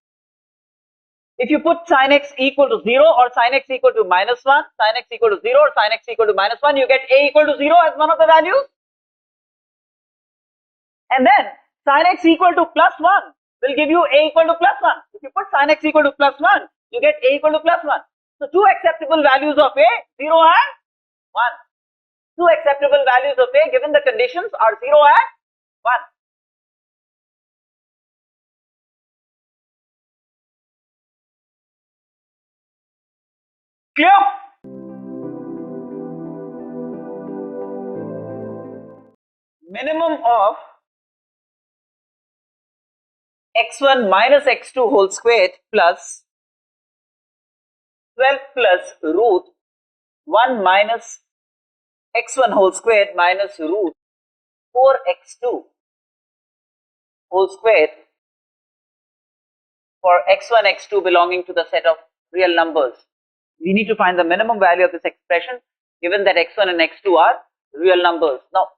if you put sin x equal to 0 or sin x equal to minus 1, sin x equal to 0 or sin x equal to minus 1, you get a equal to 0 as one of the values. And then sin x equal to plus 1 will give you a equal to plus 1. If you put sin x equal to plus 1, you get a equal to plus 1. So two acceptable values of a, 0 and 1. Two acceptable values of a given the conditions are 0 and 1. Clear? Minimum of x1 minus x2 whole squared plus 12 plus root 1 minus x1 whole squared minus root 4x2 whole squared for x1, x2 belonging to the set of real numbers. We need to find the minimum value of this expression given that x1 and x2 are real numbers. Now,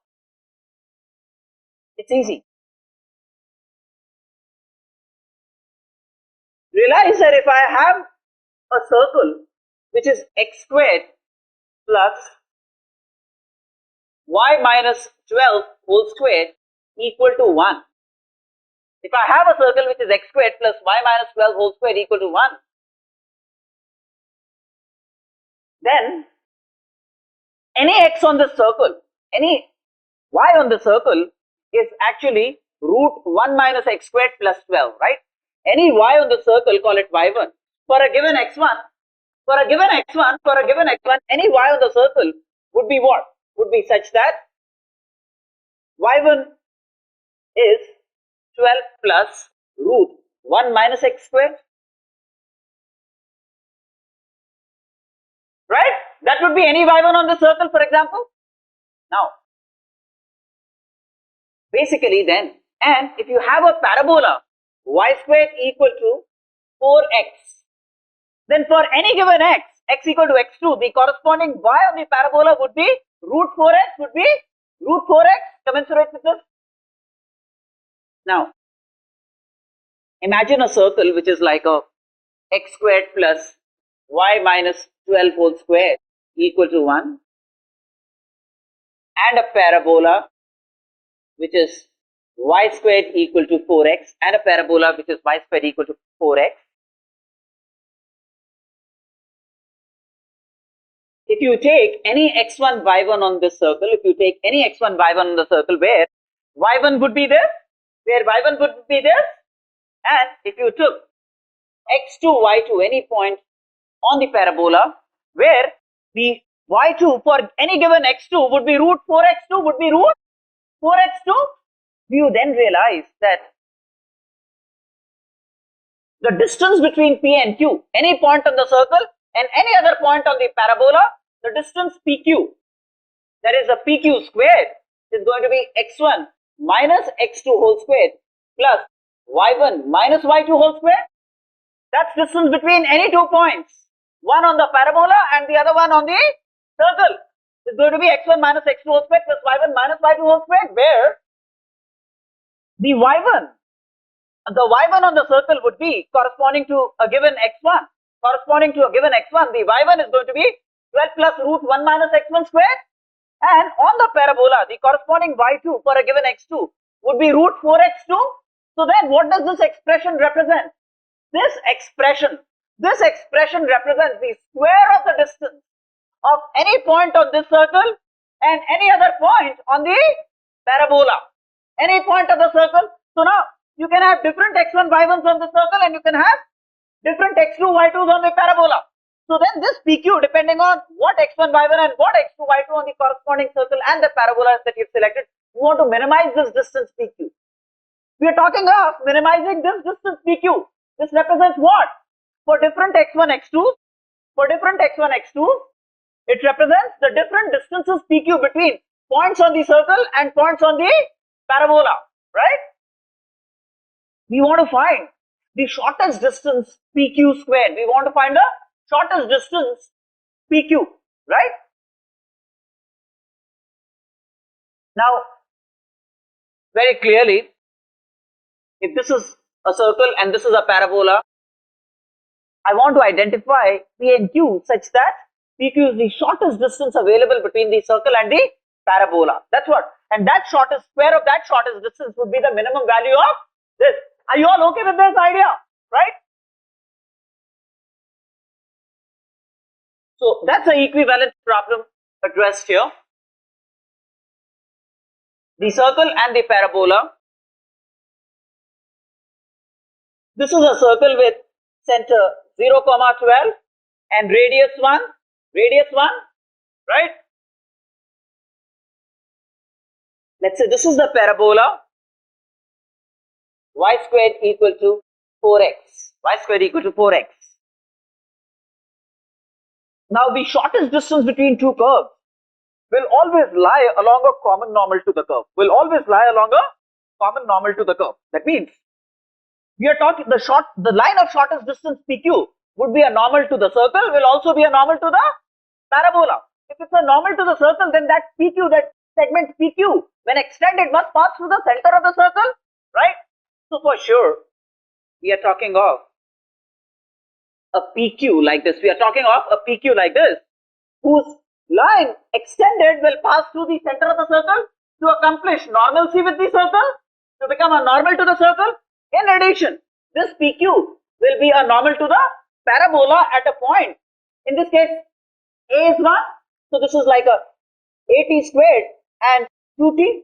it's easy. Realize that if I have a circle which is x squared plus y minus 12 whole squared equal to 1. If I have a circle which is x squared plus y minus 12 whole squared equal to 1, then any x on the circle, any y on the circle is actually root 1 minus x squared plus 12, right? Any y on the circle, call it y1. For a given x1, any y on the circle would be what? Would be such that y1 is 12 plus root 1 minus x squared, right? That would be any y1 on the circle, for example. Now, basically then, and if you have a parabola y squared equal to 4x, then for any given x equal to x2, the corresponding y on the parabola would be root 4x, commensurate with this. Now, imagine a circle which is like a x squared plus y minus 12 whole square equal to 1 and a parabola which is y squared equal to 4x and a parabola which is y squared equal to 4x. If you take any x1, y1 on this circle, on the circle where y1 would be this, and if you took x2, y2, any point on the parabola where the y2 for any given x2 would be root 4x2, you then realize that the distance between P and Q, any point on the circle and any other point on the parabola, the distance PQ, that is the PQ squared, is going to be x1 minus x2 whole squared plus y1 minus y2 whole squared. That's distance between any 2 points, one on the parabola and the other one on the circle. It's going to be x1 minus x2 whole squared plus y1 minus y2 whole squared, where the y1 on the circle would be corresponding to a given x1. The y1 is going to be 12 plus root 1 minus x1 squared, and on the parabola, the corresponding y2 for a given x2 would be root 4x2. So then what does this expression represent? This expression represents the square of the distance of any point on this circle and any other point on the parabola. Any point of the circle. So now you can have different x1, y1s on the circle and you can have different x2, y2s on the parabola. So then this PQ, depending on what x1, y1 and what x2, y2 on the corresponding circle and the parabola that you've selected, you want to minimize this distance PQ. We are talking of minimizing this distance PQ. This represents what? For different x1, x2, For different x1, x2, it represents the different distances pq between points on the circle and points on the parabola, right? We want to find the shortest distance pq squared. We want to find the shortest distance pq, right? Now, very clearly, if this is a circle and this is a parabola, I want to identify P and Q such that PQ is the shortest distance available between the circle and the parabola. That's what. And that shortest square of that shortest distance would be the minimum value of this. Are you all okay with this idea? Right? So that's an equivalent problem addressed here. The circle and the parabola. This is a circle with center 0, 12 and radius 1, right? Let's say this is the parabola, y squared equal to 4x, y squared equal to 4x. Now the shortest distance between two curves will always lie along a common normal to the curve, That means we are talking the line of shortest distance PQ would be a normal to the circle, will also be a normal to the parabola. If it's a normal to the circle, then that PQ, that segment PQ, when extended, must pass through the center of the circle, right? So for sure, we are talking of a PQ like this. Whose line extended will pass through the center of the circle to accomplish normalcy with the circle, to become a normal to the circle. In addition, this PQ will be a normal to the parabola at a point. In this case, A is 1. So this is like a AT squared and 2T.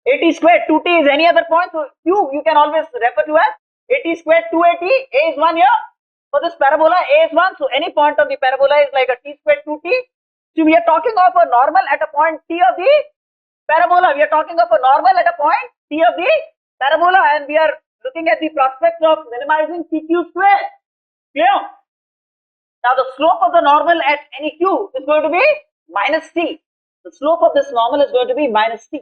AT squared, 2T is any other point. So Q you can always refer to as AT squared 2AT. A is 1 here. For this parabola, A is 1. So any point on the parabola is like a T squared 2T. So we are talking of a normal at a point T of the parabola. And we are looking at the prospect of minimizing PQ square. Clear? Now the slope of the normal at any Q is going to be minus T. The slope of this normal is going to be minus T.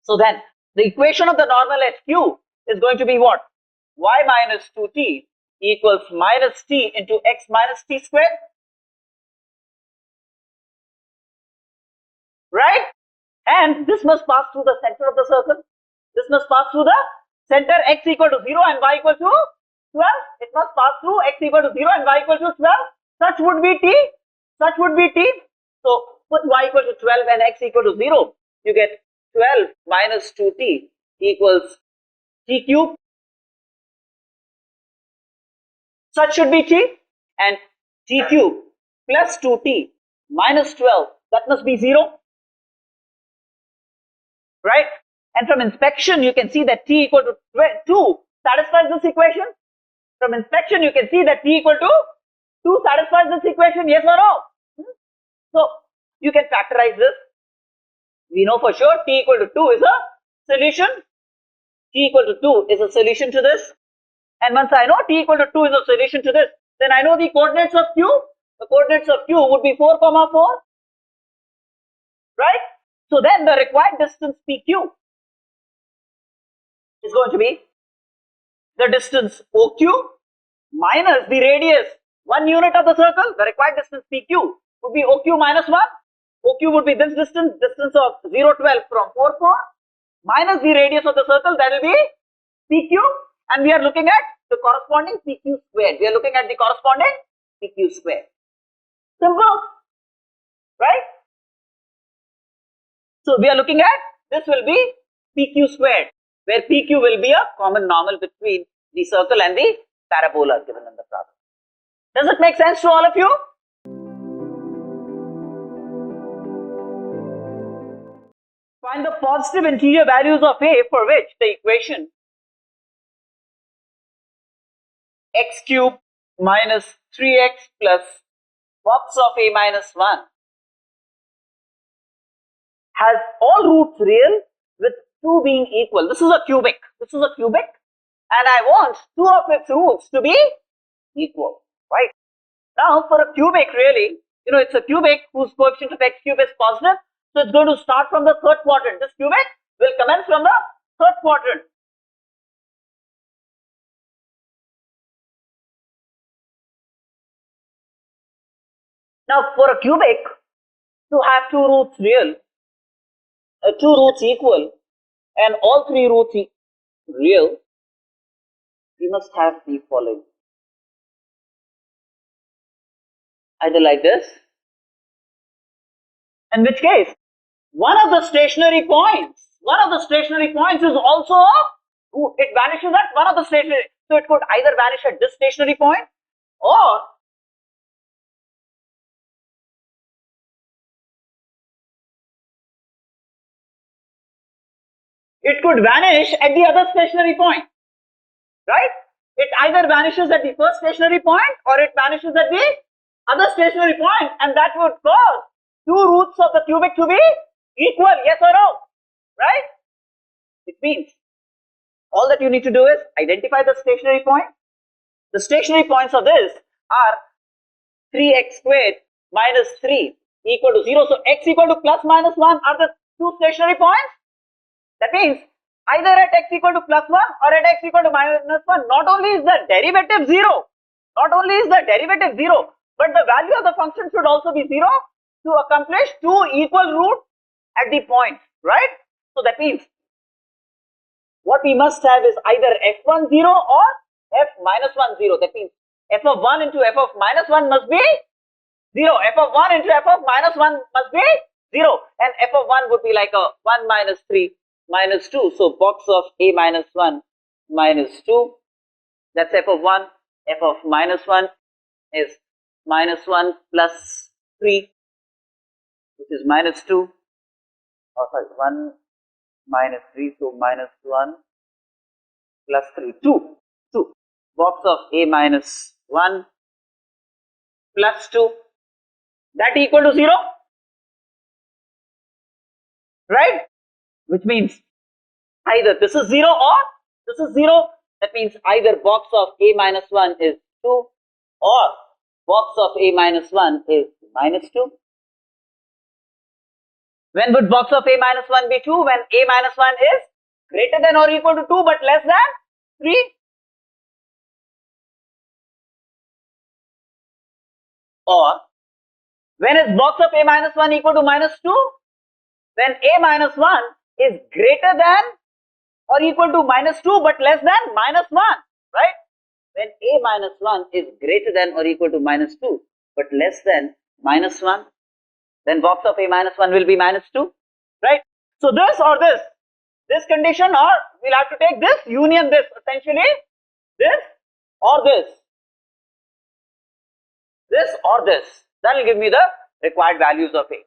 So then the equation of the normal at Q is going to be what? Y minus 2T equals minus T into x minus T squared. Right? And this must pass through the center of the circle. This must pass through the center x equal to 0 and y equal to 12. It must pass through x equal to 0 and y equal to 12. Such would be T. So put y equal to 12 and x equal to 0. You get 12 minus 2T equals T cube. Such should be T. And T cube plus 2T minus 12. That must be 0. Right? And from inspection, you can see that T equal to 2 satisfies this equation. From inspection, you can see that T equal to 2 satisfies this equation. Yes or no? So, you can factorize this. We know for sure T equal to 2 is a solution. T equal to 2 is a solution to this. And once I know T equal to 2 is a solution to this, then I know the coordinates of Q. The coordinates of Q would be 4, 4. Right? So then the required distance PQ is going to be the distance OQ minus the radius 1 unit of the circle. The required distance PQ would be OQ minus 1. OQ would be this distance of 0, 12 from 4, 4 minus the radius of the circle, that will be PQ, and we are looking at the corresponding PQ squared. Simple, right? So we are looking at this will be PQ squared, where PQ will be a common normal between the circle and the parabola given in the problem. Does it make sense to all of you? Find the positive interior values of A for which the equation x cube minus 3x plus box of A minus 1 has all roots real with 2 being equal. This is a cubic, and I want 2 of its roots to be equal, right? Now for a cubic, really, it's a cubic whose coefficient of x cube is positive, so it's going to start from the third quadrant. This cubic will commence from the third quadrant. Now for a cubic to have two roots real, two roots equal, and all three roots real, we must have the following. Either like this, in which case one of the stationary points is also it vanishes at one of the stationary, so it could either vanish at this stationary point, or it could vanish at the other stationary point, right? It either vanishes at the first stationary point or it vanishes at the other stationary point, and that would cause two roots of the cubic to be equal, yes or no, right? It means all that you need to do is identify the stationary point. The stationary points of this are 3x squared minus 3 equal to 0. So x equal to plus minus 1 are the two stationary points. That means either at x equal to plus 1 or at x equal to minus 1, not only is the derivative 0, but the value of the function should also be 0 to accomplish two equal roots at the point, right? So that means what we must have is either f1 0 or f minus 1 0. That means f of 1 into f of minus 1 must be 0. F of 1 into f of minus 1 must be 0. And f of 1 would be like a 1 minus 3 minus 2. So box of a minus 1 minus 2. That's f of 1. F of minus 1 is minus 1 plus 3, which is minus 2. Oh, sorry, 1 minus 3, so minus 1 plus 3, 2. Box of a minus 1 plus 2, that equal to 0, right? Which means either this is 0 or this is 0. That means either box of a minus 1 is 2 or box of a minus 1 is minus 2. When would box of a minus 1 be 2? When a minus 1 is greater than or equal to 2 but less than 3. Or when is box of a minus 1 equal to minus 2? When a minus 1 is greater than or equal to minus 2 but less than minus 1, right? When a minus 1 is greater than or equal to minus 2 but less than minus 1, then box of a minus 1 will be minus 2, right? So this or this condition, or we'll have to take this union this, essentially this or this or this, that will give me the required values of a.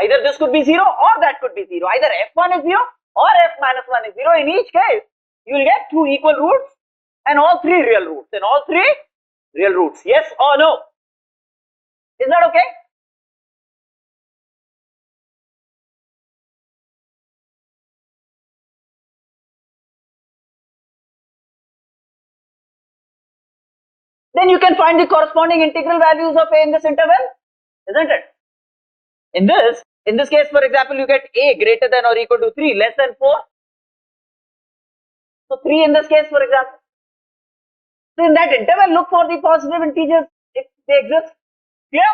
Either this could be 0 or that could be 0. Either f1 is 0 or f minus 1 is 0. In each case, you will get two equal roots and all three real roots. Yes or no? Is that okay? Then you can find the corresponding integral values of a in this interval, isn't it? In this case, for example, you get a greater than or equal to 3, less than 4. So 3 in this case, for example. So in that interval, look for the positive integers if they exist. Clear?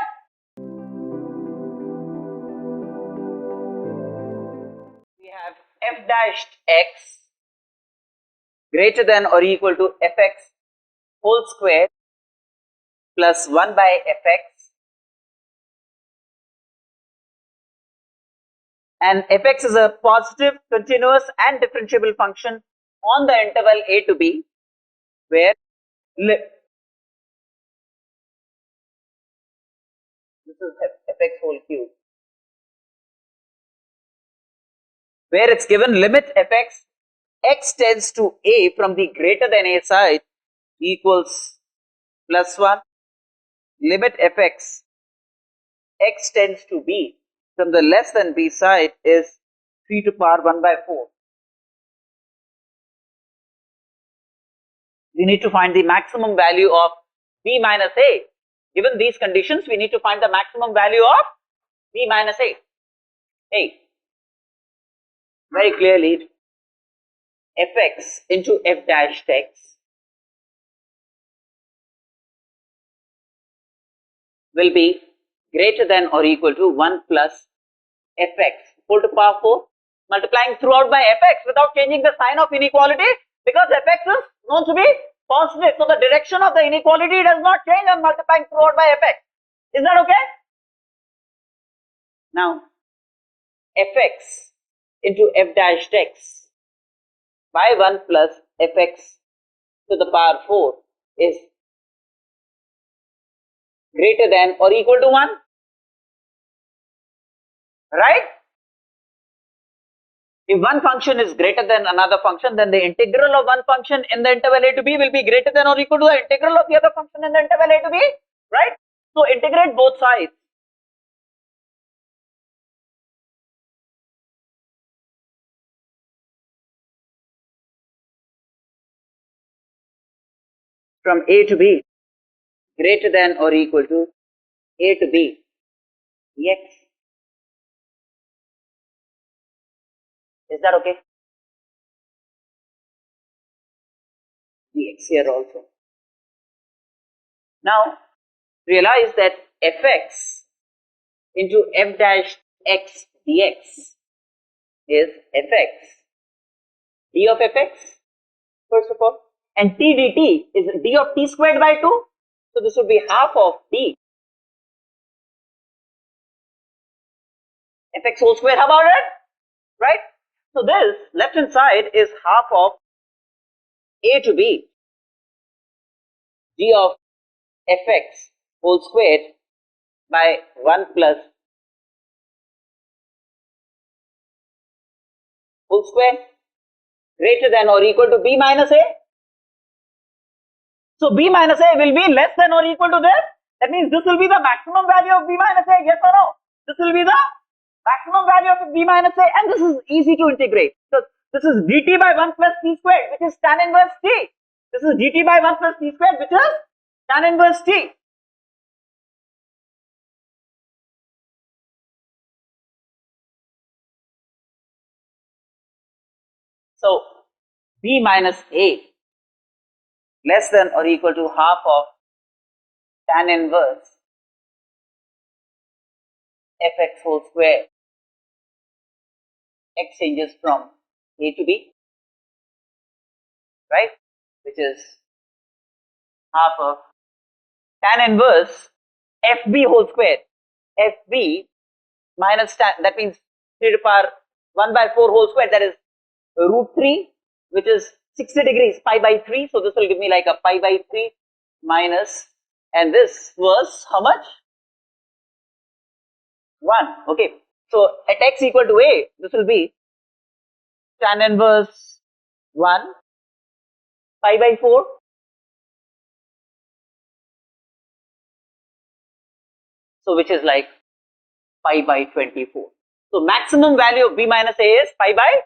We have f dashed x greater than or equal to fx whole square plus 1 by fx, and fx is a positive, continuous and differentiable function on the interval a to b, where this is fx whole cube, where it's given limit fx x tends to a from the greater than a side equals plus 1, limit fx x tends to b from the less than b side is 3 to the power 1 by 4. we need to find the maximum value of b minus a. Given these conditions, we need to find the maximum value of b minus a. Hey, very clearly, fx into f dashed x will be greater than or equal to 1 plus fx whole to power 4, multiplying throughout by fx without changing the sign of inequality, because fx is known to be positive. So the direction of the inequality does not change on multiplying throughout by fx. Is that okay? Now, fx into f dashed x by 1 plus fx to the power 4 is greater than or equal to 1, right? If one function is greater than another function, then the integral of one function in the interval a to b will be greater than or equal to the integral of the other function in the interval a to b, right? So integrate both sides. From a to b greater than or equal to a to b dx. Is that okay? Dx here also. Now realize that fx into f dash x dx is fx d of fx first of all, and t dt is d of t squared by 2. So this would be half of d fx whole square. How about it? Right? So this left hand side is half of a to b d of fx whole square by 1 plus whole square greater than or equal to b minus a. So b minus a will be less than or equal to this. That means this will be the maximum value of b minus a. Yes or no? This will be the maximum value of b minus a, and this is easy to integrate. So this is dt by 1 plus t squared, which is tan inverse t. This is dt by 1 plus t squared, which is tan inverse t. So b minus a less than or equal to half of tan inverse fx whole square. X changes from a to b, right, which is half of tan inverse fb whole square. Fb minus tan, that means 3 to the power 1 by 4 whole square, that is root 3, which is 60 degrees, pi by 3. So this will give me like a pi by 3 minus, and this was how much? 1. Okay. So at x equal to a, this will be tan inverse 1 pi by 4. So which is like pi by 24. So maximum value of b minus a is pi by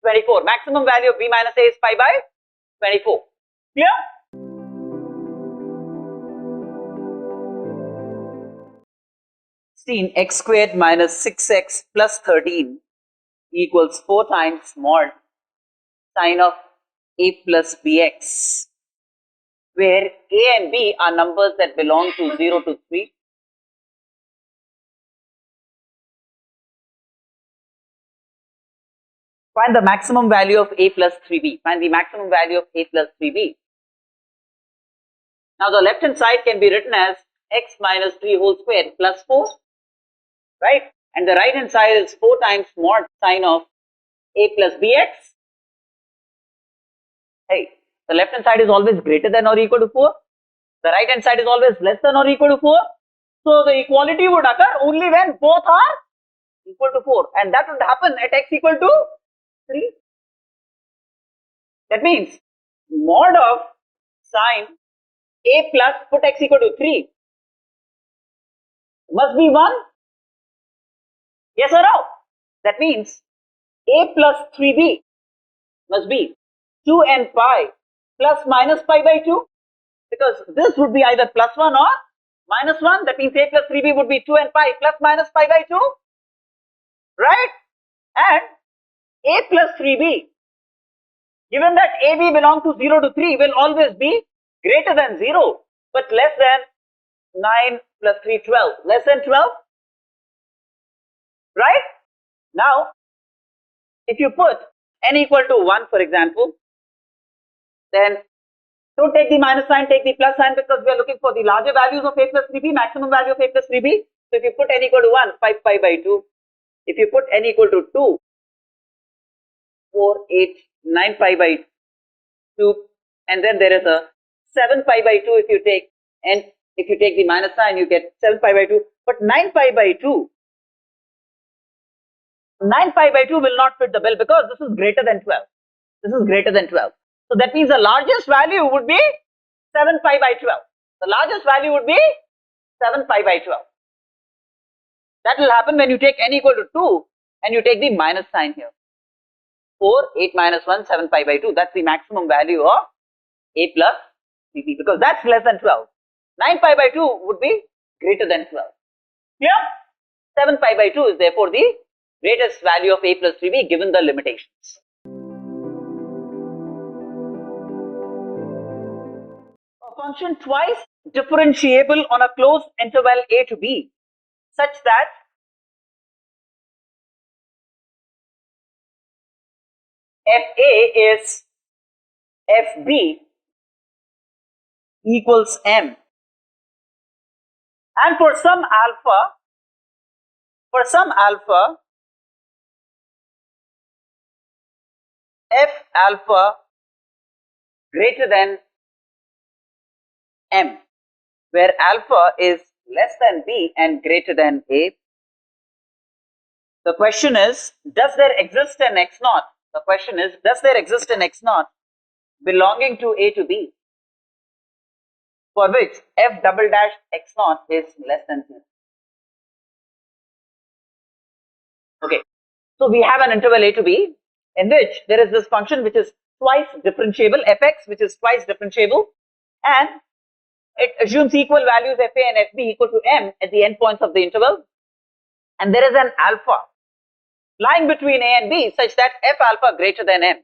24. Maximum value of b minus a is pi by 24. Clear? X squared minus 6x plus 13 equals 4 times mod sine of a plus bx, where a and b are numbers that belong to 0 to 3. Find the maximum value of a plus 3b. Find the maximum value of a plus 3b. Now the left hand side can be written as x minus 3 whole square plus 4, right? And the right hand side is 4 times mod sine of a plus bx. Hey, the left hand side is always greater than or equal to 4. The right hand side is always less than or equal to 4. So the equality would occur only when both are equal to 4, and that would happen at x equal to 3. That means mod of sine a plus, put x equal to 3, must be 1. Yes or no? That means a plus 3b must be 2 n pi plus minus pi by 2, because this would be either plus 1 or minus 1. That means a plus 3b would be 2 and pi plus minus pi by 2, right? And a plus 3b, given that ab belongs to 0 to 3, will always be greater than 0, but less than 9 plus 3, 12, less than 12, right? Now, if you put n equal to 1, for example, then don't take the minus sign, take the plus sign, because we are looking for the larger values of a plus 3b, maximum value of a plus 3b. So if you put n equal to 1, 5 pi by 2. If you put n equal to 2, 4, 8, 9 pi by 2, and then there is a 7 pi by 2 if you take, and if you take the minus sign, you get 7 pi by 2. But 9 pi by 2, 9 pi by 2 will not fit the bill, because this is greater than 12. This is greater than 12. So that means the largest value would be 7 pi by 12. The largest value would be 7 pi by 12. That will happen when you take n equal to 2 and you take the minus sign here. 4, 8 minus 1, 7 pi by 2. That's the maximum value of a plus 3b, because that's less than 12. 9 pi by 2 would be greater than 12. Clear? 7 pi by 2 is therefore the greatest value of a plus 3b given the limitations. A function twice differentiable on a closed interval a to b such that fa is fb equals m, and for some alpha f alpha greater than m, where alpha is less than b and greater than a. The question is, does there exist an x naught? The question is, does there exist an x naught belonging to a to b, for which f double dash x naught is less than 0? Okay, so we have an interval a to b in which there is this function which is twice differentiable, fx, which is twice differentiable, and it assumes equal values fa and fb equal to m at the endpoints of the interval, and there is an alpha lying between a and b such that f alpha greater than m.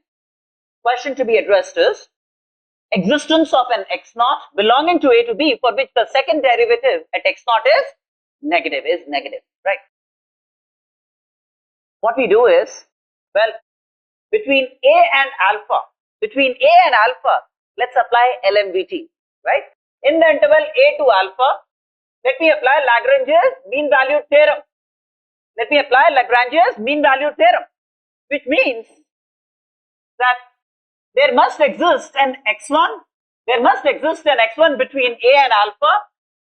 Question to be addressed is existence of an x naught belonging to a to b for which the second derivative at x naught is negative, right? What we do is, well, between a and alpha, let's apply LMVT, right? In the interval a to alpha, let me apply Lagrange's mean value theorem. Which means that there must exist an x1 between a and alpha,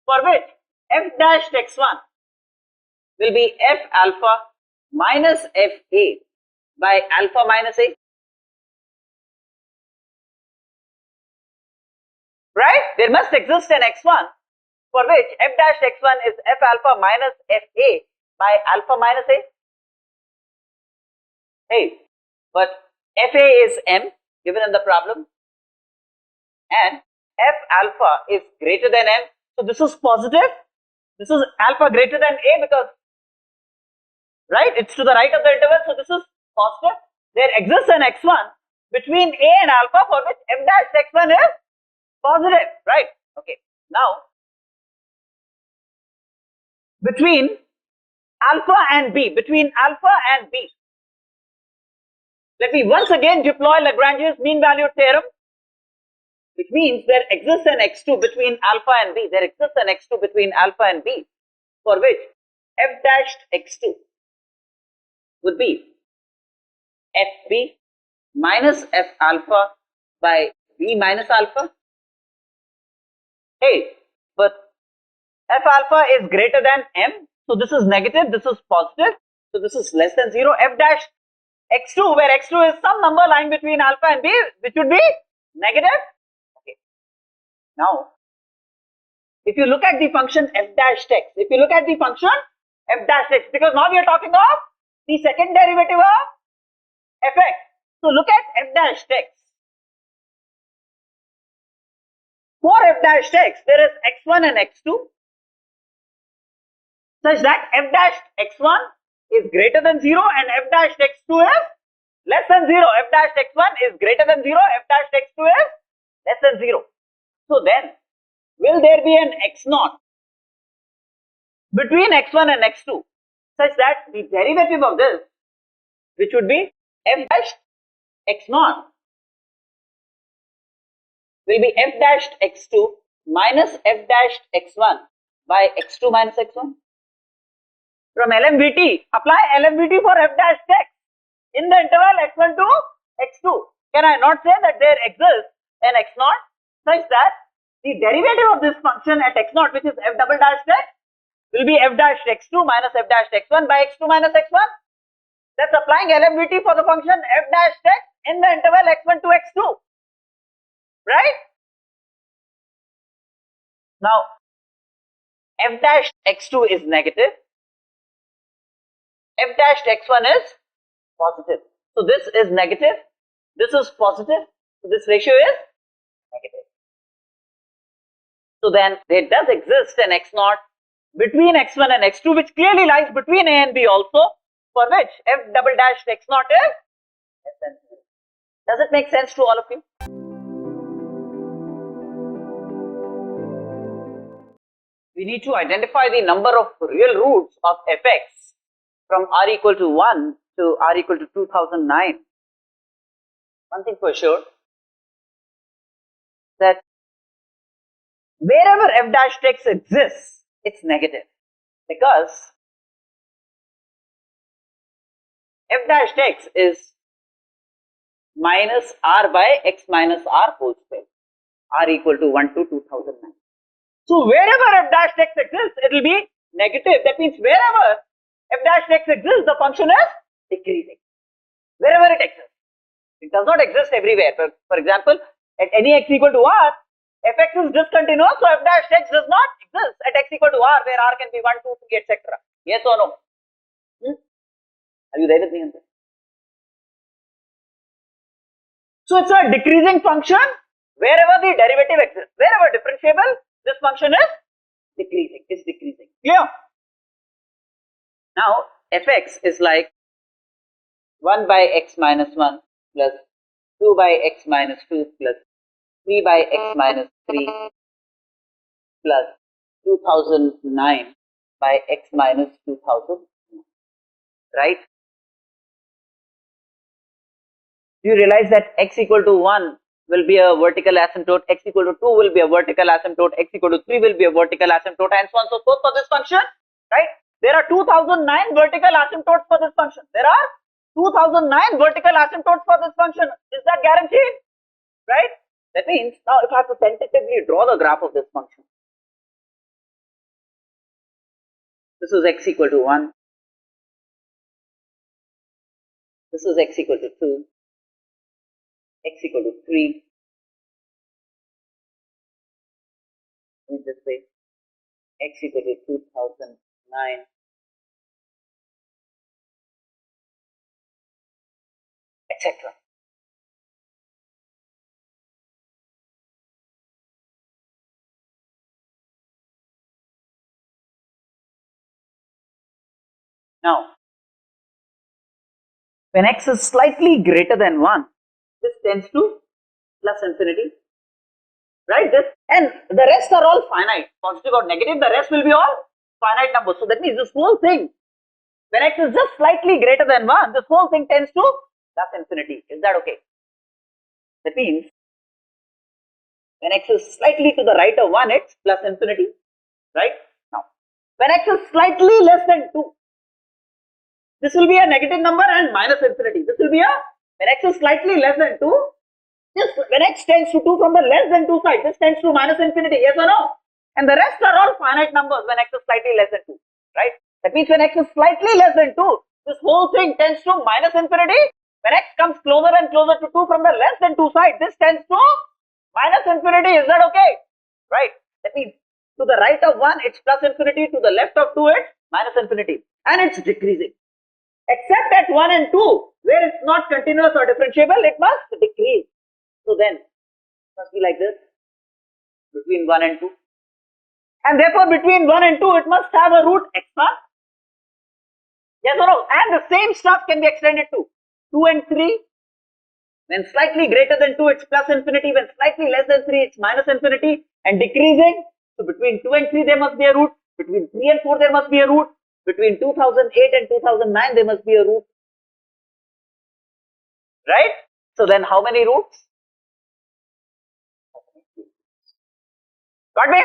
for which f dashed x1 will be f alpha minus fa by alpha minus a. Right? There must exist an x1 for which f dash x1 is f alpha minus fa by alpha minus a. Hey, but fa is m given in the problem, and f alpha is greater than m. So this is positive. This is alpha greater than a because, right, it's to the right of the interval. So this is positive. There exists an x1 between a and alpha for which f dash x1 is positive, right? Okay. Now, between alpha and b, let me once again deploy Lagrange's mean value theorem, which means there exists an x2 between alpha and b. For which f dashed x2 would be fb minus f alpha by b minus alpha. Hey, but f alpha is greater than m, so this is negative, this is positive, so this is less than 0. F dash x2, where x2 is some number lying between alpha and b, which would be negative. Okay. Now, if you look at the function f dash x, because now we are talking of the second derivative of fx. So look at f dash x. for f dash x, there is x1 and x2 such that f dash x1 is greater than 0 and f dash x2 is less than 0. F dash x1 is greater than 0, f dash x2 is less than 0. So then, will there be an x0 between x1 and x2 such that the derivative of this, which would be f dash x0, will be f dash x2 minus f dash x1 by x2 minus x1. From LMVT, apply LMVT for f dash x in the interval x1 to x2. Can I not say that there exists an x0 such that the derivative of this function at x0, which is f double dash x, will be f dash x2 minus f dash x1 by x2 minus x1? That's applying LMVT for the function f dash x in the interval x1 to x2. Right? Now, f dash x2 is negative, f dash x1 is positive. So this is negative, this is positive, so this ratio is negative. So then there does exist an x0 between x1 and x2, which clearly lies between a and b also, for which f double dash x0 is less than 0. Does it make sense to all of you? We need to identify the number of real roots of fx from r equal to 1 to r equal to 2009. One thing for sure, that wherever f dash x exists, it's negative, because f dash x is minus r by x minus r whole square, r equal to 1 to 2009. So wherever f dash x exists, it will be negative. That means wherever f dash x exists, the function is decreasing. Wherever it exists. It does not exist everywhere. For example, at any x equal to r, fx is discontinuous, so f dash x does not exist at x equal to r, where r can be 1, 2, 3, etc. Yes or no? Are you there with me on this? So it's a decreasing function wherever the derivative exists. Wherever differentiable, this function is decreasing. It's decreasing. Clear? Now fx is like 1 by x minus 1 plus 2 by x minus 2 plus 3 by x minus 3 plus 2009 by x minus 2000. Right? Do you realize that x equal to 1 will be a vertical asymptote, x equal to 2 will be a vertical asymptote, x equal to 3 will be a vertical asymptote, and so on and so forth for this function? Right? There are 2009 vertical asymptotes for this function. There are 2009 vertical asymptotes for this function. Is that guaranteed? Right? That means, now if I have to tentatively draw the graph of this function, this is x equal to 1, this is x equal to 2, x equal to 3, in this way, x equal to 2009, etc. Now, when x is slightly greater than 1, this tends to plus infinity, right? This, and the rest are all finite, positive or negative, the rest will be all finite numbers. So that means this whole thing, when x is just slightly greater than 1, this whole thing tends to plus infinity. Is that okay? That means when x is slightly to the right of 1, it's plus infinity, right? Now, when x is slightly less than 2, this will be a negative number and minus infinity. This will be a, when x is slightly less than 2, this, when x tends to 2 from the less than 2 side, this tends to minus infinity, yes or no? And the rest are all finite numbers when x is slightly less than 2, right? That means when x is slightly less than 2, this whole thing tends to minus infinity. When x comes closer and closer to 2 from the less than 2 side, this tends to minus infinity. Is that okay? Right? That means to the right of 1, it's plus infinity. To the left of 2, it's minus infinity. And it's decreasing. Except at 1 and 2, where it's not continuous or differentiable, it must decrease. So then, it must be like this. between 1 and 2. And therefore, between 1 and 2, it must have a root x1. Yes or no? And the same stuff can be extended to 2 and 3. When slightly greater than 2, it's plus infinity. When slightly less than 3, it's minus infinity and decreasing. So between 2 and 3, there must be a root. Between 3 and 4, there must be a root. Between 2008 and 2009, there must be a root. Right? So then how many roots? Got me?